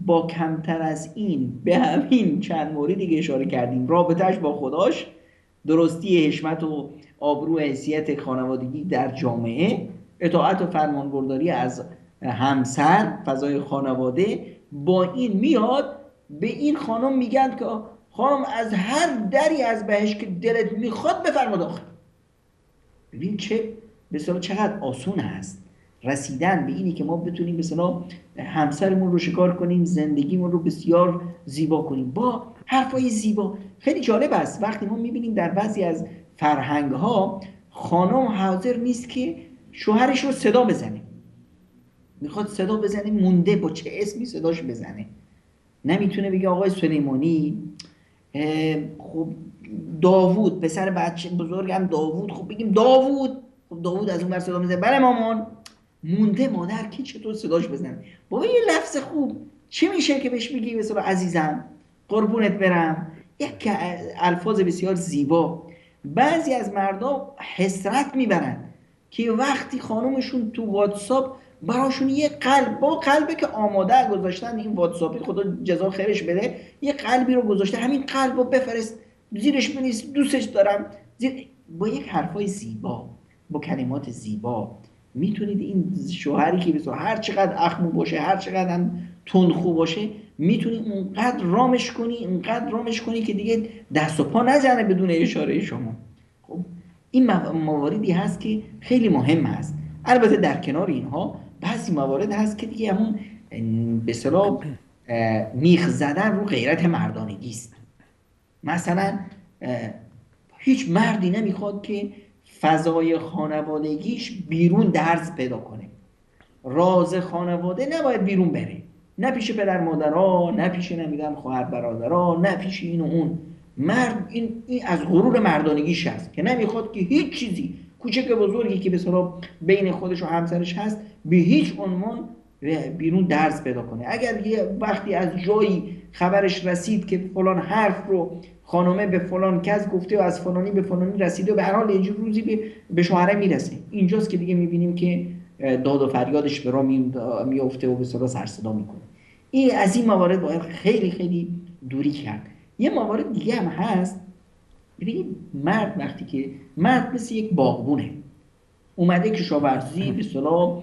با کمتر از این به همین چند موردی که اشاره کردیم، رابطهش با خداش، درستی حشمت و آبرو و حیثیت خانوادگی در جامعه، اطاعت و فرمانبرداری از همسر، فضای خانواده، با این میاد به این خانم میگن که خانم از هر دری از بهشت که دلت میخواد بفرما داخل. ببین چقدر آسون هست رسیدن به اینی که ما بتونیم مثلا همسرمون رو شکار کنیم، زندگیمون رو بسیار زیبا کنیم با حرفای زیبا. خیلی جالب است وقتی ما میبینیم در بعضی از فرهنگ ها خانم حاضر نیست که شوهرش رو صدا بزنه، میخواد صدا بزنه، مونده با چه اسمی صداش بزنه، نمیتونه بگه آقای سلیمانی، خب داوود پسر بچه بزرگم داوود، خب بگیم داوود، خب داوود از اون ور صدا میزنه، بله مامان، مونده مادر که چطور صداش بزنه. بابا یه لفظ خوب چی میشه که بهش بگی مثلا عزیزم، قربونت برم، یک الفاظ بسیار زیبا. بعضی از مردا حسرت میبرن که وقتی خانومشون تو واتساپ براشون یه قلب، با قلبی که آماده گذاشتن، این واتساپی خدا جزا خیرش بده، یه قلبی رو گذاشته، همین قلب رو بفرست، زیرش بنویس دوستش دارم، با یک حرفای زیبا، با کلمات زیبا میتونید این شوهری که بسیار هر چقدر اخمو باشه، هر چقدر هم تندخو باشه، میتونی اونقدر رامش کنی که دیگه دست و پا نزنه بدون اشاره شما. خب این مواردی هست که خیلی مهم هست. البته در کنار اینها بعضی موارد هست که دیگه همون به اصطلاح میخ زدن رو غیرت مردانگی است. مثلا هیچ مردی نمیخواد که فضای خانوادگیش بیرون درز پیدا کنه. راز خانواده نباید بیرون بره، نه پیش پدر مادرها، نه پیش نمیدونم خواهر برادرها، نه پیش این و اون. مرد این از غرور مردانگیش هست که نمیخواد که هیچ چیزی کوچک بزرگی که به اصطلاح بین خودش و همسرش هست به هیچ عنوان بیرون درز پیدا کنه. اگر یه وقتی از جایی خبرش رسید که فلان حرف رو خانومه به فلان کس گفته و از فلانی به فلانی رسیده و به هر حال یه روزی به شوهره میرسه، اینجاست که دیگه میبینیم که داد و فریادش به راه میفته و به صدا سر صدا میکنه. این از این موارد باید خیلی خیلی دوری کرد. یه موارد دیگه هم هست. ببینید مرد وقتی که مرد مثل یک باغبونه، اومده کشاورزی، به اصطلاح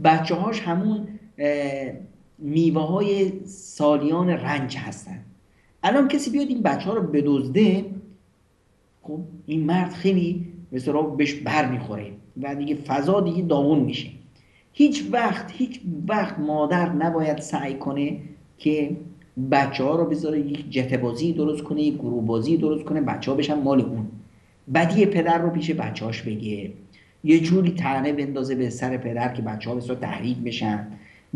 بچه‌هاش همون میوه های سالیان رنج هستن. الان کسی بیاد این بچه‌ها رو بدزده، خب این مرد خیلی به اصطلاح بهش بر میخوره و دیگه فضا دیگه داغون میشه. هیچ وقت مادر نباید سعی کنه که بچه‌ها رو بذاره یک جته بازی درست کنه، یک گروه بازی درست کنه، بچه‌ها بشن مال اون. بدی پدر رو پیش بچه‌هاش بگه، یه جوری طعنه بندازه به سر پدر که بچه‌ها بسیار تحریک بشن.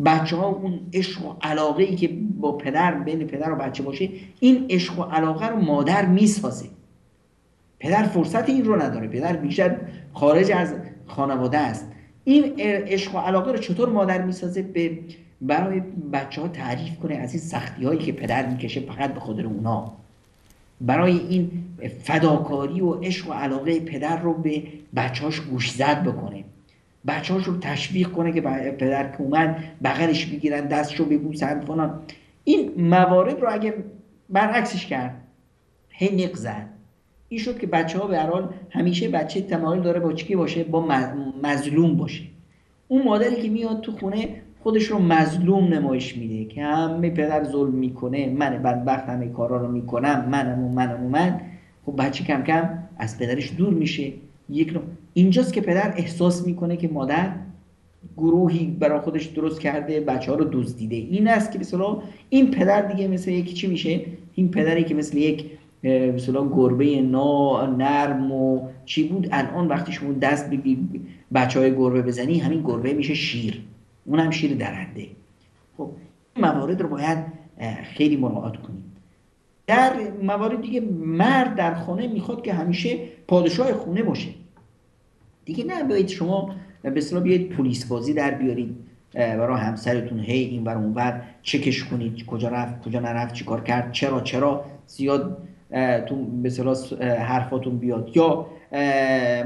بچه‌ها اون عشق و علاقه‌ای که با پدر، بین پدر و بچه باشه، این عشق و علاقه رو مادر میسازه. پدر فرصت این رو نداره، پدر بیشتر خارج از خانواده است. این عشق و علاقه رو چطور مادر میسازه؟ برای بچه ها تعریف کنه از این سختی هایی که پدر میکشه فقط به خاطر اونا، برای این فداکاری و عشق و علاقه پدر رو به بچه‌هاش گوشزد بکنه، بچه‌هاش رو تشویق کنه که پدر که اومد بغلش بگیرن، دستشو ببوسن فلان. این موارد رو اگه برعکسش کرد، هی نق زد، این شد که بچه‌ها به هر حال همیشه بچه تمایل داره با چی باشه؟ با مظلوم باشه. اون مادری که میاد تو خونه خودش رو مظلوم نمایش میده که همه پدر ظلم میکنه، من بدبخت همه کارا رو میکنم، من، خب بچه کم کم از پدرش دور میشه. اینجاست که پدر احساس میکنه که مادر گروهی برای خودش درست کرده، بچه ها رو دزدیده. این است که مثلا این پدر دیگه مثل یک چی میشه؟ این پدری که مثل یک مثلا گربه نرم و چی بود، الان وقتی شما دست بگی بچهای گربه بزنی، همین گربه میشه شیر، اون هم شیر درنده. خب این موارد رو باید خیلی مراعات کنیم. در موارد دیگه مرد در خانه میخواد که همیشه پادشاه خونه باشه دیگه. نه باید شما به اصطلاح بیاید پلیس بازی در بیارید برای همسرتون، هی این ور اون ور چکش کنید، کجا رفت کجا نرفت، چیکار کرد، چرا زیاد تو به اصطلاح حرفاتون بیاد، یا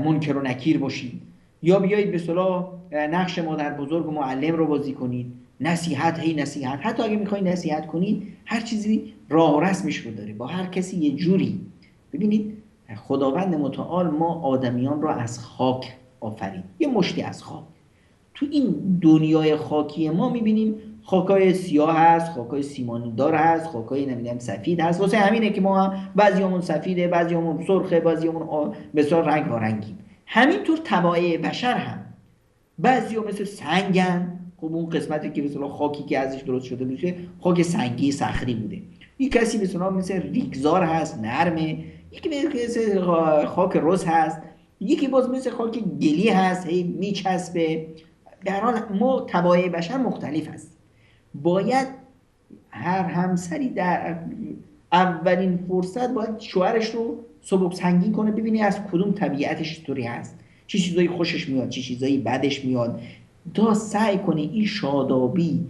منکر و نکیر باشید، یا بیایید به اصطلاح نقش مادر بزرگ و معلم رو بازی کنید، نصیحت، هی نصیحت. حتی اگه میخواید نصیحت کنید، هر چیزی راه و رسمش رو داره، با هر کسی یه جوری. ببینید خداوند متعال ما آدمیان رو از خاک آفرید، یه مشتی از خاک. تو این دنیای خاکی ما میبینیم خاکای سیاه هست، خاکای سیمانی دار هست، خاکای نمیدونم سفید هست. واسه همینه که ما بعضیامون سفیده، بعضیامون سرخه، بعضیامون بسیار رنگارنگیم. همینطور طبایع بشر هم بعضیا مثل سنگن. خب اون قسمتی که مثلا خاکی که ازش درست شده میشه خاک سنگی صخری بوده. یک کسی مثل ریگزار هست، نرمه. یکی مثل خاک رز هست، یکی باز مثل خاک گلی هست، هی میچسبه. به هر حال ما طبایع بشر مختلف هست. باید هر همسری در اولین فرصت باید شوهرش رو سبک سنگین کنه، ببینی از کدوم طبیعتش طوری هست، چه چیزایی خوشش میاد، چه چیزایی بدش میاد، تا سعی کنه این شادابی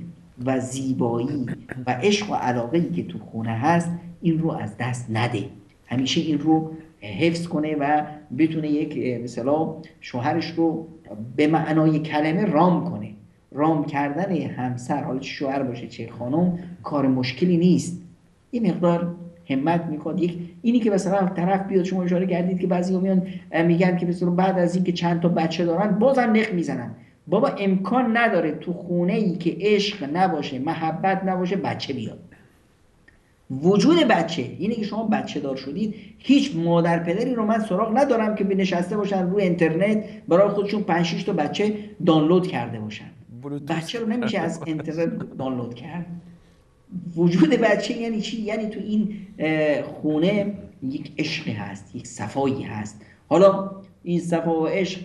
و زیبایی و عشق و علاقه‌ای که تو خونه هست این رو از دست نده، همیشه این رو حفظ کنه و بتونه یک مثلا شوهرش رو به معنای کلمه رام کنه. رام کردن همسر، حالا چه شوهر باشه چه خانم، کار مشکلی نیست. این مقدار همت میخواد. اینی که مثلا طرف بیاد، شما اشاره کردید که بعضی‌ها میان میگن که مثلا بعد از اینکه چند تا بچه دارن بازم نخ میزنن. بابا امکان نداره تو خونه ای که عشق نباشه، محبت نباشه، بچه بیاد. وجود بچه، اینه که شما بچه دار شدید، هیچ مادر پدری رو من سراغ ندارم که نشسته باشن روی اینترنت برای خودشون 5-6 تا بچه دانلود کرده باشن. بچه رو نمیشه از اینترنت دانلود کرد. وجود بچه یعنی چی؟ یعنی تو این خونه یک عشقی هست، یک صفایی هست. حالا این صفا و عشق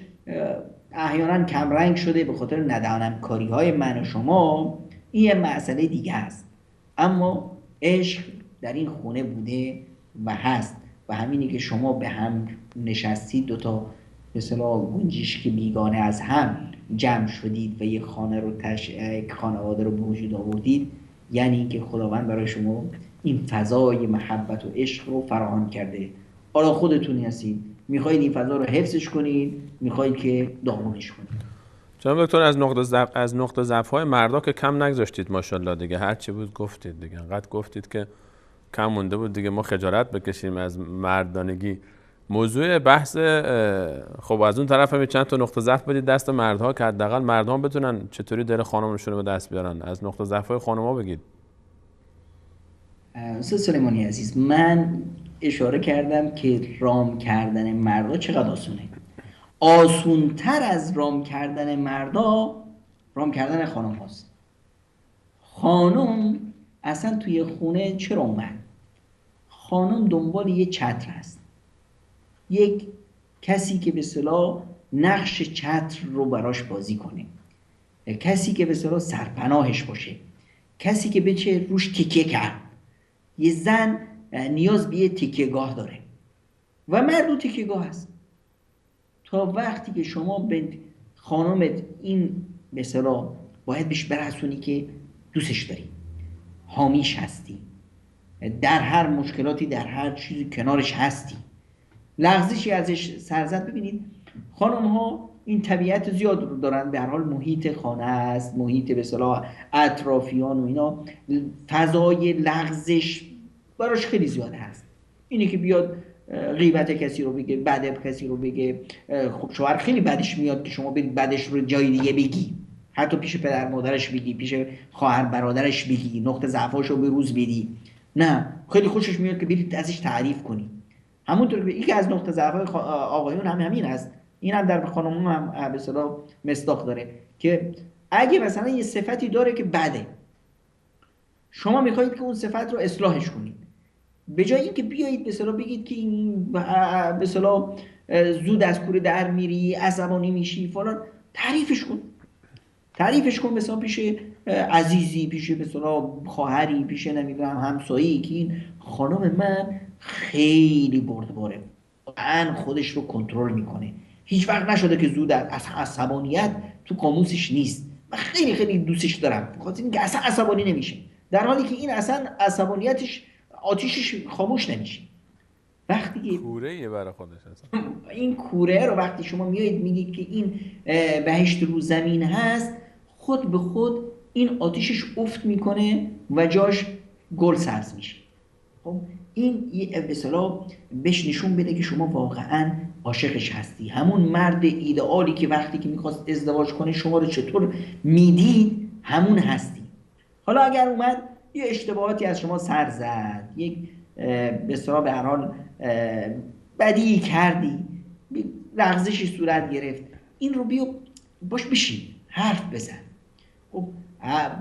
احیانا کمرنگ شده به خاطر ندانمکاری های من و شما، این یه مسئله دیگه است. اما عشق در این خونه بوده و هست و همینی که شما به هم نشستید، دوتا به اصطلاح گنجشک بیگانه از هم جمع شدید و یک خانواده رو به وجود آوردید، یعنی که خداوند برای شما این فضای محبت و عشق رو فراهم کرده. حالا خودتون هستید، میخواید این فضا رو حفظش کنید، میخواید که دامنش کنید. جناب دکتر از نقطه ضعف‌های مردا که کم نگذاشتید ماشاءالله دیگه، هر چی بود گفتید دیگه، انقدر گفتید که کم مونده بود دیگه ما خجالت بکشیم از مردانگی. موضوع بحث خب از اون طرف هم چند تا نقطه ضعف بدید دست مردها که حداقل مردها بتونن چطوری دل خانمشون رو به دست بیارن. از نقطه ضعف‌های خانم‌ها بگید. استاد سلیمانی عزیز، من اشاره کردم که رام کردن مردا چقدر آسونه. آسونتر از رام کردن مردا رام کردن خانم هاست. خانم اصلا توی خونه چرا اومد؟ خانم دنبال یه چتر هست، یک کسی که به اصطلاح نقش چتر رو براش بازی کنه، کسی که به اصطلاح سرپناهش باشه، کسی که بچه روش تکیه کرد. یه زن نیاز به یه تکیه‌گاه داره و مرد تکیه‌گاه هست. تا وقتی که شما به خانمت این به اصطلاح باید بهش برسونی که دوستش داری، حامیش هستی، در هر مشکلاتی در هر چیزی کنارش هستی، لغزشی ازش سرزد. ببینید خانم ها این طبیعت زیاد رو دارن، به هر حال محیط خانه است، محیط به اصطلاح اطرافیان و اینا، فضای لغزش براش خیلی زیاد هست. اینی که بیاد غیبت کسی رو بگه، بد کسی رو بگه، خب شوهر خیلی بدش میاد که شما برید بدش رو جای دیگه بگی، حتی پیش پدر مادرش بگی، پیش خواهر برادرش بگی، نقطه ضعفاشو به روز بدی. نه، خیلی خوشش میاد که برید ازش تعریف کنی. همونطور که یکی از نقطه ضعف‌های آقایون همین هست، این هم در خانم‌ها هم به اصطلاح مصداق داره که اگه مثلا یه صفتی داره که بده، شما میخواهید که اون صفت رو اصلاحش کنید، به جای اینکه بیایید به اصطلاح بگید که این به اصطلاح زود از کوره در میری، عصبانی میشی فلان، تعریفش کن مثلا پیش عزیزی، پیش به اصطلاح خواهری، پیش نمیدونم همسایه‌ای که این خانم من خیلی بردباره، واقعا خودش رو کنترل میکنه، هیچ وقت نشده که زود از عصبانیت تو قاموسش نیست، من خیلی خیلی دوستش دارم، بخاطر اینکه اصلا عصبانی نمیشه، در حالی که این اصلا عصبانیتش آتیشش خاموش نمیشه. وقتی که کوره برای خودش هست، این کوره رو وقتی شما میایید میگید که این بهشت رو زمین هست، خود به خود این آتیشش افت میکنه و جاش گل سبز میشه. خب این به اصطلاح بهش نشون بده که شما واقعا عاشقش هستی، همون مرد ایدئالی که وقتی که میخواست ازدواج کنه شما رو چطور میدید همون هستی. حالا اگر اومد یه اشتباهاتی از شما سر زد، یک به اصطلاح به هر حال بدی کردی، لغزشی صورت گرفت، این رو بیا باش بشین حرف بزن. خب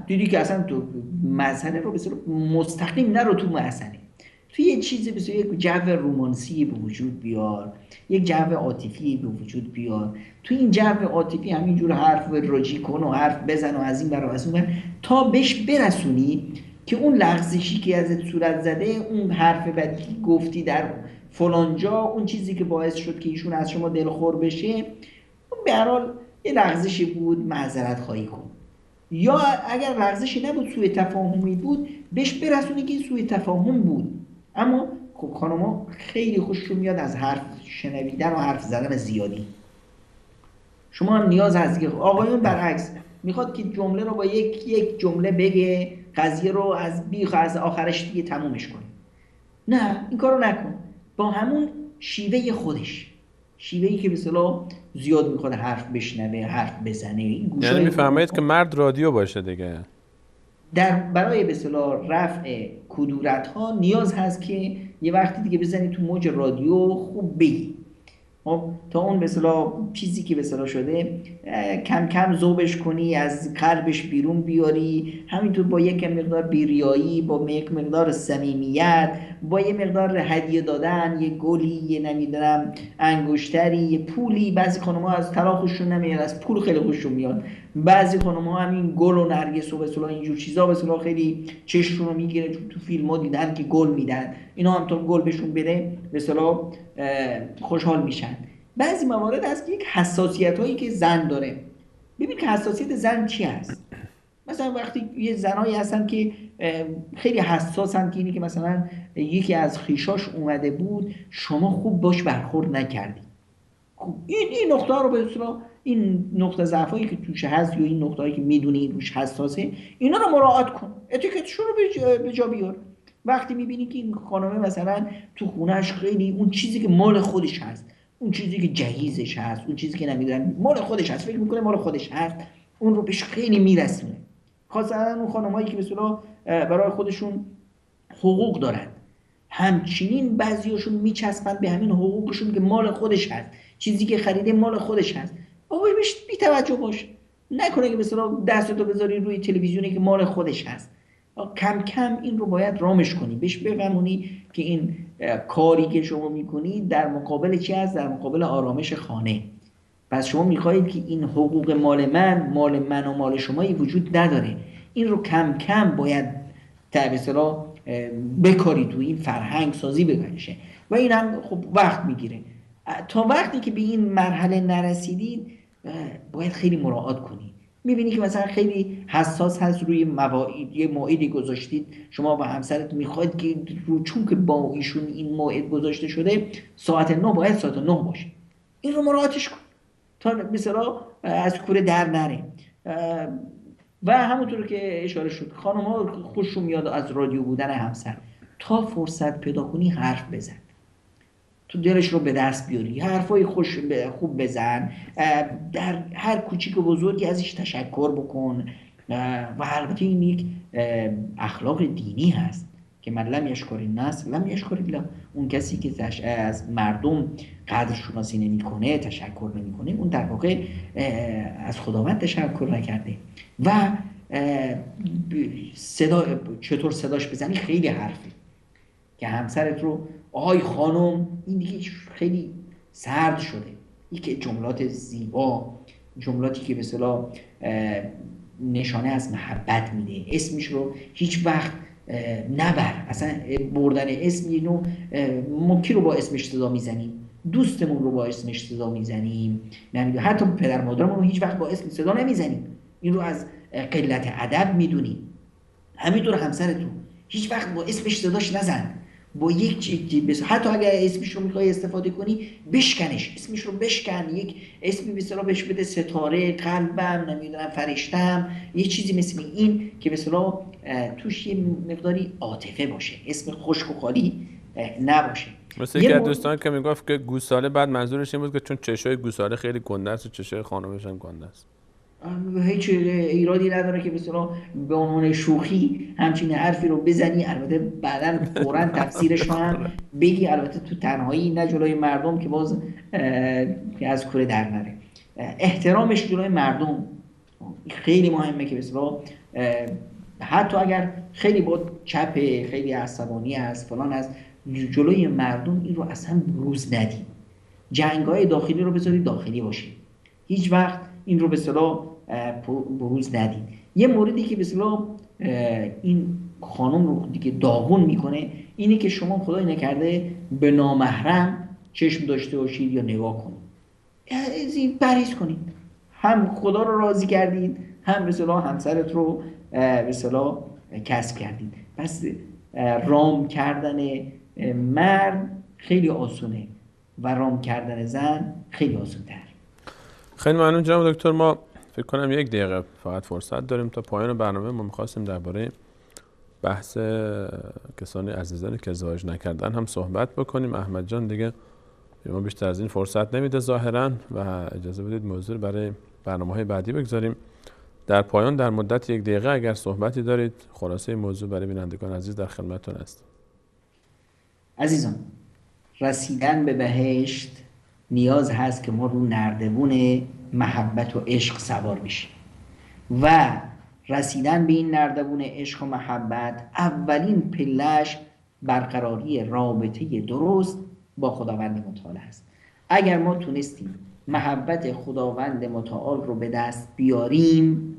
دیدی که اصلا تو مسئله رو به اصطلاح مستقیم نرو تو مسئله، تو یه چیزی به اصطلاح یک جو رومانسی به وجود بیار، یک جو عاطفی به وجود بیار. تو این جو عاطفی همینجور حرف راجی کن و حرف بزن و از این برای از اون تا بهش برسونی که اون لغزشی که ازت صورت زده، اون حرف بدی که گفتی در فلان جا، اون چیزی که باعث شد که ایشون از شما دلخور بشه، اون به هر حال یه لغزشی بود، معذرت خواهی کن. یا اگر لغزشی نبود، سوء تفاهمی بود، بهش برسونی که این سوء تفاهم بود. اما خب خانم‌ها خیلی خوششون میاد از حرف شنویدن و حرف زدن زیادی. شما هم نیاز هست که آقایون برعکس میخواد که جمله رو با یک جمله بگه، قضیه رو از بیخ از آخرش دیگه تمومش کنه. نه، این کارو نکن. با همون شیوه خودش، شیوهی که به اصطلاح زیاد میخواد حرف بشنوه، حرف بزنه، یعنی میفهمید که مرد رادیو باشه دیگه. برای به اصطلاح رفع کدورت ها نیاز هست که یه وقتی دیگه بزنی تو موج رادیو خوب بگی، تا اون به اصطلاح چیزی که به اصطلاح شده کم کم ذوبش کنی، از قلبش بیرون بیاری. همینطور با یک مقدار بیریایی، با یک مقدار صمیمیت، با یه مقدار هدیه دادن، یه گلی، یه نمیدونم انگشتری، یه پولی. بعضی خانم‌ها از طلا خوششون نمیاد، از پول خیلی خوششون میاد. بعضی خانم‌ها همین گل و نرگس و به اصطلاح اینجور چیزا به اصطلاح خیلی چشمشون رو میگیره، چون تو فیلم‌ها دیدن که گل میدن، اینا هم تا گل بهشون بده به اصطلاح خوشحال میشن. بعضی موارد هست که یک حساسیت‌هایی که زن داره. ببین که حساسیت زن چی هست. مثلا وقتی یه زنایی هستن که خیلی حساسن که اینی که مثلا یکی از خیشاش اومده بود، شما خوب باش برخورد نکردی. این نقطه رو به اصطلاح، این نقطه ضعفایی که توش هست یا این نقطه‌ای که میدونی روش حساسه، اینا رو مراعات کن، اتیکتشون رو به جا بیار. وقتی میبینی که این خانمه مثلا تو خونهش خیلی اون چیزی که مال خودش هست، اون چیزی که جهیزش هست، اون چیزی که نمیدونم مال خودش هست، فکر میکنه مال خودش هست، اون رو بهش خیلی میرسونه. خاصتا اون خانمایی که به اصطلاح برای خودشون حقوق دارن، همچنین بعضیاشون میچسبن به همین حقوقشون که مال خودش هست، چیزی که خریده مال خودش هست. بابا بهش بی توجه باش، نکنه که به اصطلاح دستتو بذاری روی تلویزیونی که مال خودش هست. کم کم این رو باید رامش کنی، بهش بفهمونی که این کاری که شما میکنی در مقابل چی هست؟ در مقابل آرامش خانه. پس شما میخواهید که این حقوق مال من و مال شمایی وجود نداره. این رو کم کم باید به اصطلاح بکاری تو این فرهنگ سازی بشه و این هم خب وقت میگیره. تا وقتی که به این مرحله نرسیدید باید خیلی مراعات کنید. میبینی که مثلا خیلی حساس هست روی مواعید، یه موعدی گذاشتید شما با همسرت میخواید که چون که با ایشون این موعد گذاشته شده ساعت 9 باید ساعت 9 باشه. این رو مراعاتش کن تا مثلا از کوره در نره. و همونطور که اشاره شد خانم‌ها خوششون میاد از رادیو بودن همسر. تا فرصت پیدا کنی حرف بزن، تو دلش رو به دست بیاری، حرفای خوب بزن، در هر کوچیک و بزرگی ازش تشکر بکن. و البته این یک اخلاق دینی هست که من لم یشکر الناس لم یشکر الله. اون کسی که از مردم قدر شناسی نمیکنه، تشکر نمیکنه، اون در واقع از خداوند تشکر نکرده. و چطور صداش بزنی خیلی حرفه که همسرت رو آهای خانم این دیگه خیلی سرد شده. این که جملات زیبا، جملاتی که به اصطلاح نشانه از محبت میده. اسمش رو هیچ وقت نبر. اصلا بردن اسم اینو ما کی رو با اسمش صدا میزنیم؟ دوستمون رو با اسمش صدا میزنیم. حتی پدر مادرمون رو هیچ وقت با اسم صدا نمیزنیم. این رو از قلت ادب میدونیم. همینطور همسرت رو هیچ وقت با اسمش صداش نزن. با یک چیزی حتی اگر اسمش رو میخوای استفاده کنی بشکنش، اسمش رو بشکن، یک اسمی به اصطلاح بهش بده، ستاره، قلبم، نمیدونم فرشتم، یه چیزی مثل این که به اصطلاح توش یه مقداری عاطفه باشه، اسم خشک و خالی نباشه. مثل یکی از دوستان که میگفت که گوساله، بعد منظورش این بود که چون چشای گوساله خیلی گنده است و چشای خانمش هم گنده است. هیچ ایرادی نداره که مثلا به عنوان شوخی همچین حرفی رو بزنی. البته بعداً فوراً تفسیرش رو هم بگی، البته تو تنهایی، نه جلوی مردم که باز از کوره در نره. احترامش جلوی مردم خیلی مهمه که مثلا حتی اگر خیلی با چپه، خیلی عصبانی است، فلان است، جلوی مردم این رو اصلا بروز ندی. جنگ‌های داخلی رو بذاری داخلی باشه، هیچ وقت این رو به اصطلاح بروز ندید. یه موردی که به اصطلاح این خانم رو دیگه داغون میکنه اینه که شما خدای نکرده به نامحرم چشم داشته باشید یا نگاه کنید. از این پرهیز کنید. هم خدا رو راضی کردید، هم به اصطلاح همسرت رو به اصطلاح کسب کردید. پس رام کردن مرد خیلی آسونه و رام کردن زن خیلی آسون‌تر. خیلی ممنون جناب دکتر. ما فکر کنم 1 دقیقه فقط فرصت داریم تا پایان برنامه. ما می‌خواستیم درباره بحث کسانی عزیزانی که ازدواج نکردن هم صحبت بکنیم. احمد جان دیگه ما بیشتر از این فرصت نمیده ظاهراً و اجازه بدید موضوع برای برنامه‌های بعدی بگذاریم. در پایان در مدت 1 دقیقه اگر صحبتی دارید خلاصه موضوع برای بینندگان عزیز در خدمتتون است. عزیزان، رسیدن به بهشت نیاز هست که ما رو نردبون محبت و عشق سوار بشیم و رسیدن به این نردبون عشق و محبت اولین پله‌اش برقراری رابطه درست با خداوند متعال است. اگر ما تونستیم محبت خداوند متعال رو به دست بیاریم،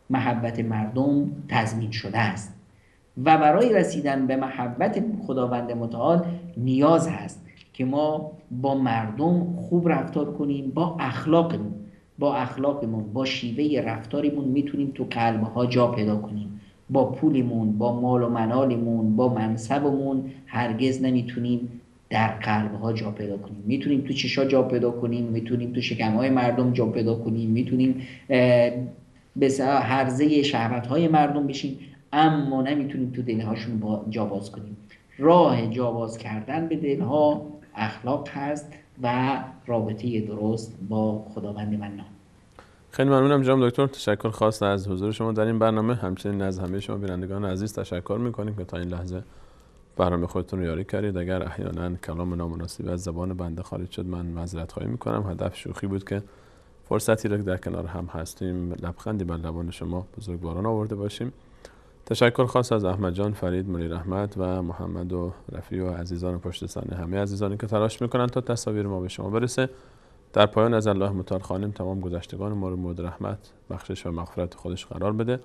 محبت مردم تضمین شده است. و برای رسیدن به محبت خداوند متعال نیاز هست که ما با مردم خوب رفتار کنیم، با اخلاقمون، با شیوه رفتاریمون میتونیم تو قلبها جا پیدا کنیم. با پولمون، با مال و منالمون، با منصبمون هرگز نمیتونیم در قلبها جا پیدا کنیم. میتونیم تو چشا جا پیدا کنیم، میتونیم تو شکمهای مردم جا پیدا کنیم، میتونیم به هرزه شهوتهای مردم بشیم، اما نمیتونیم تو دلهاشون جا باز کنیم. راه جا باز کردن به دلها اخلاق هست و رابطه درست با خداوند منان. خیلی ممنونم جناب دکتر. تشکر خاص از حضور شما در این برنامه. همچنین از همه شما بینندگان عزیز تشکر میکنیم که تا این لحظه برنامه خودتون رو یاری کردید. اگر احیانا کلام نامناسبی از زبان بنده خارج شد من معذرت خواهی میکنم. هدف شوخی بود که فرصتی رو در کنار هم هستیم لبخندی بر لبان شما بزرگواران آورده باشیم. تشکر خاص از احمد جان، فرید، منیر احمد و محمد و رفیع و عزیزان پشت صحنه، همه عزیزانی که تلاش میکنن تا تصاویر ما به شما برسه. در پایان از الله متعال خوانیم تمام گذشتگان ما رو مورد رحمت، بخشش و مغفرت خودش قرار بده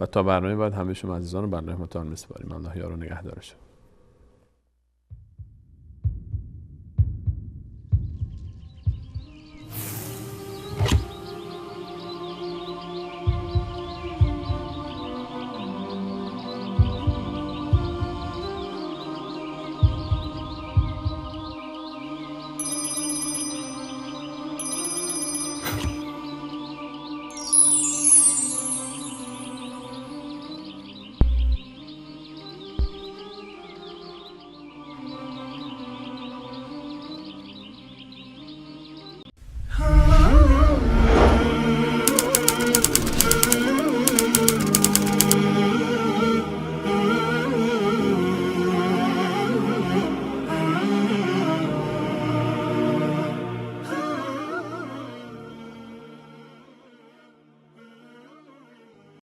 و تا برنامه بعد همه شما عزیزان رو بر الله متعال میسپاریم. الله یار و نگهدارش.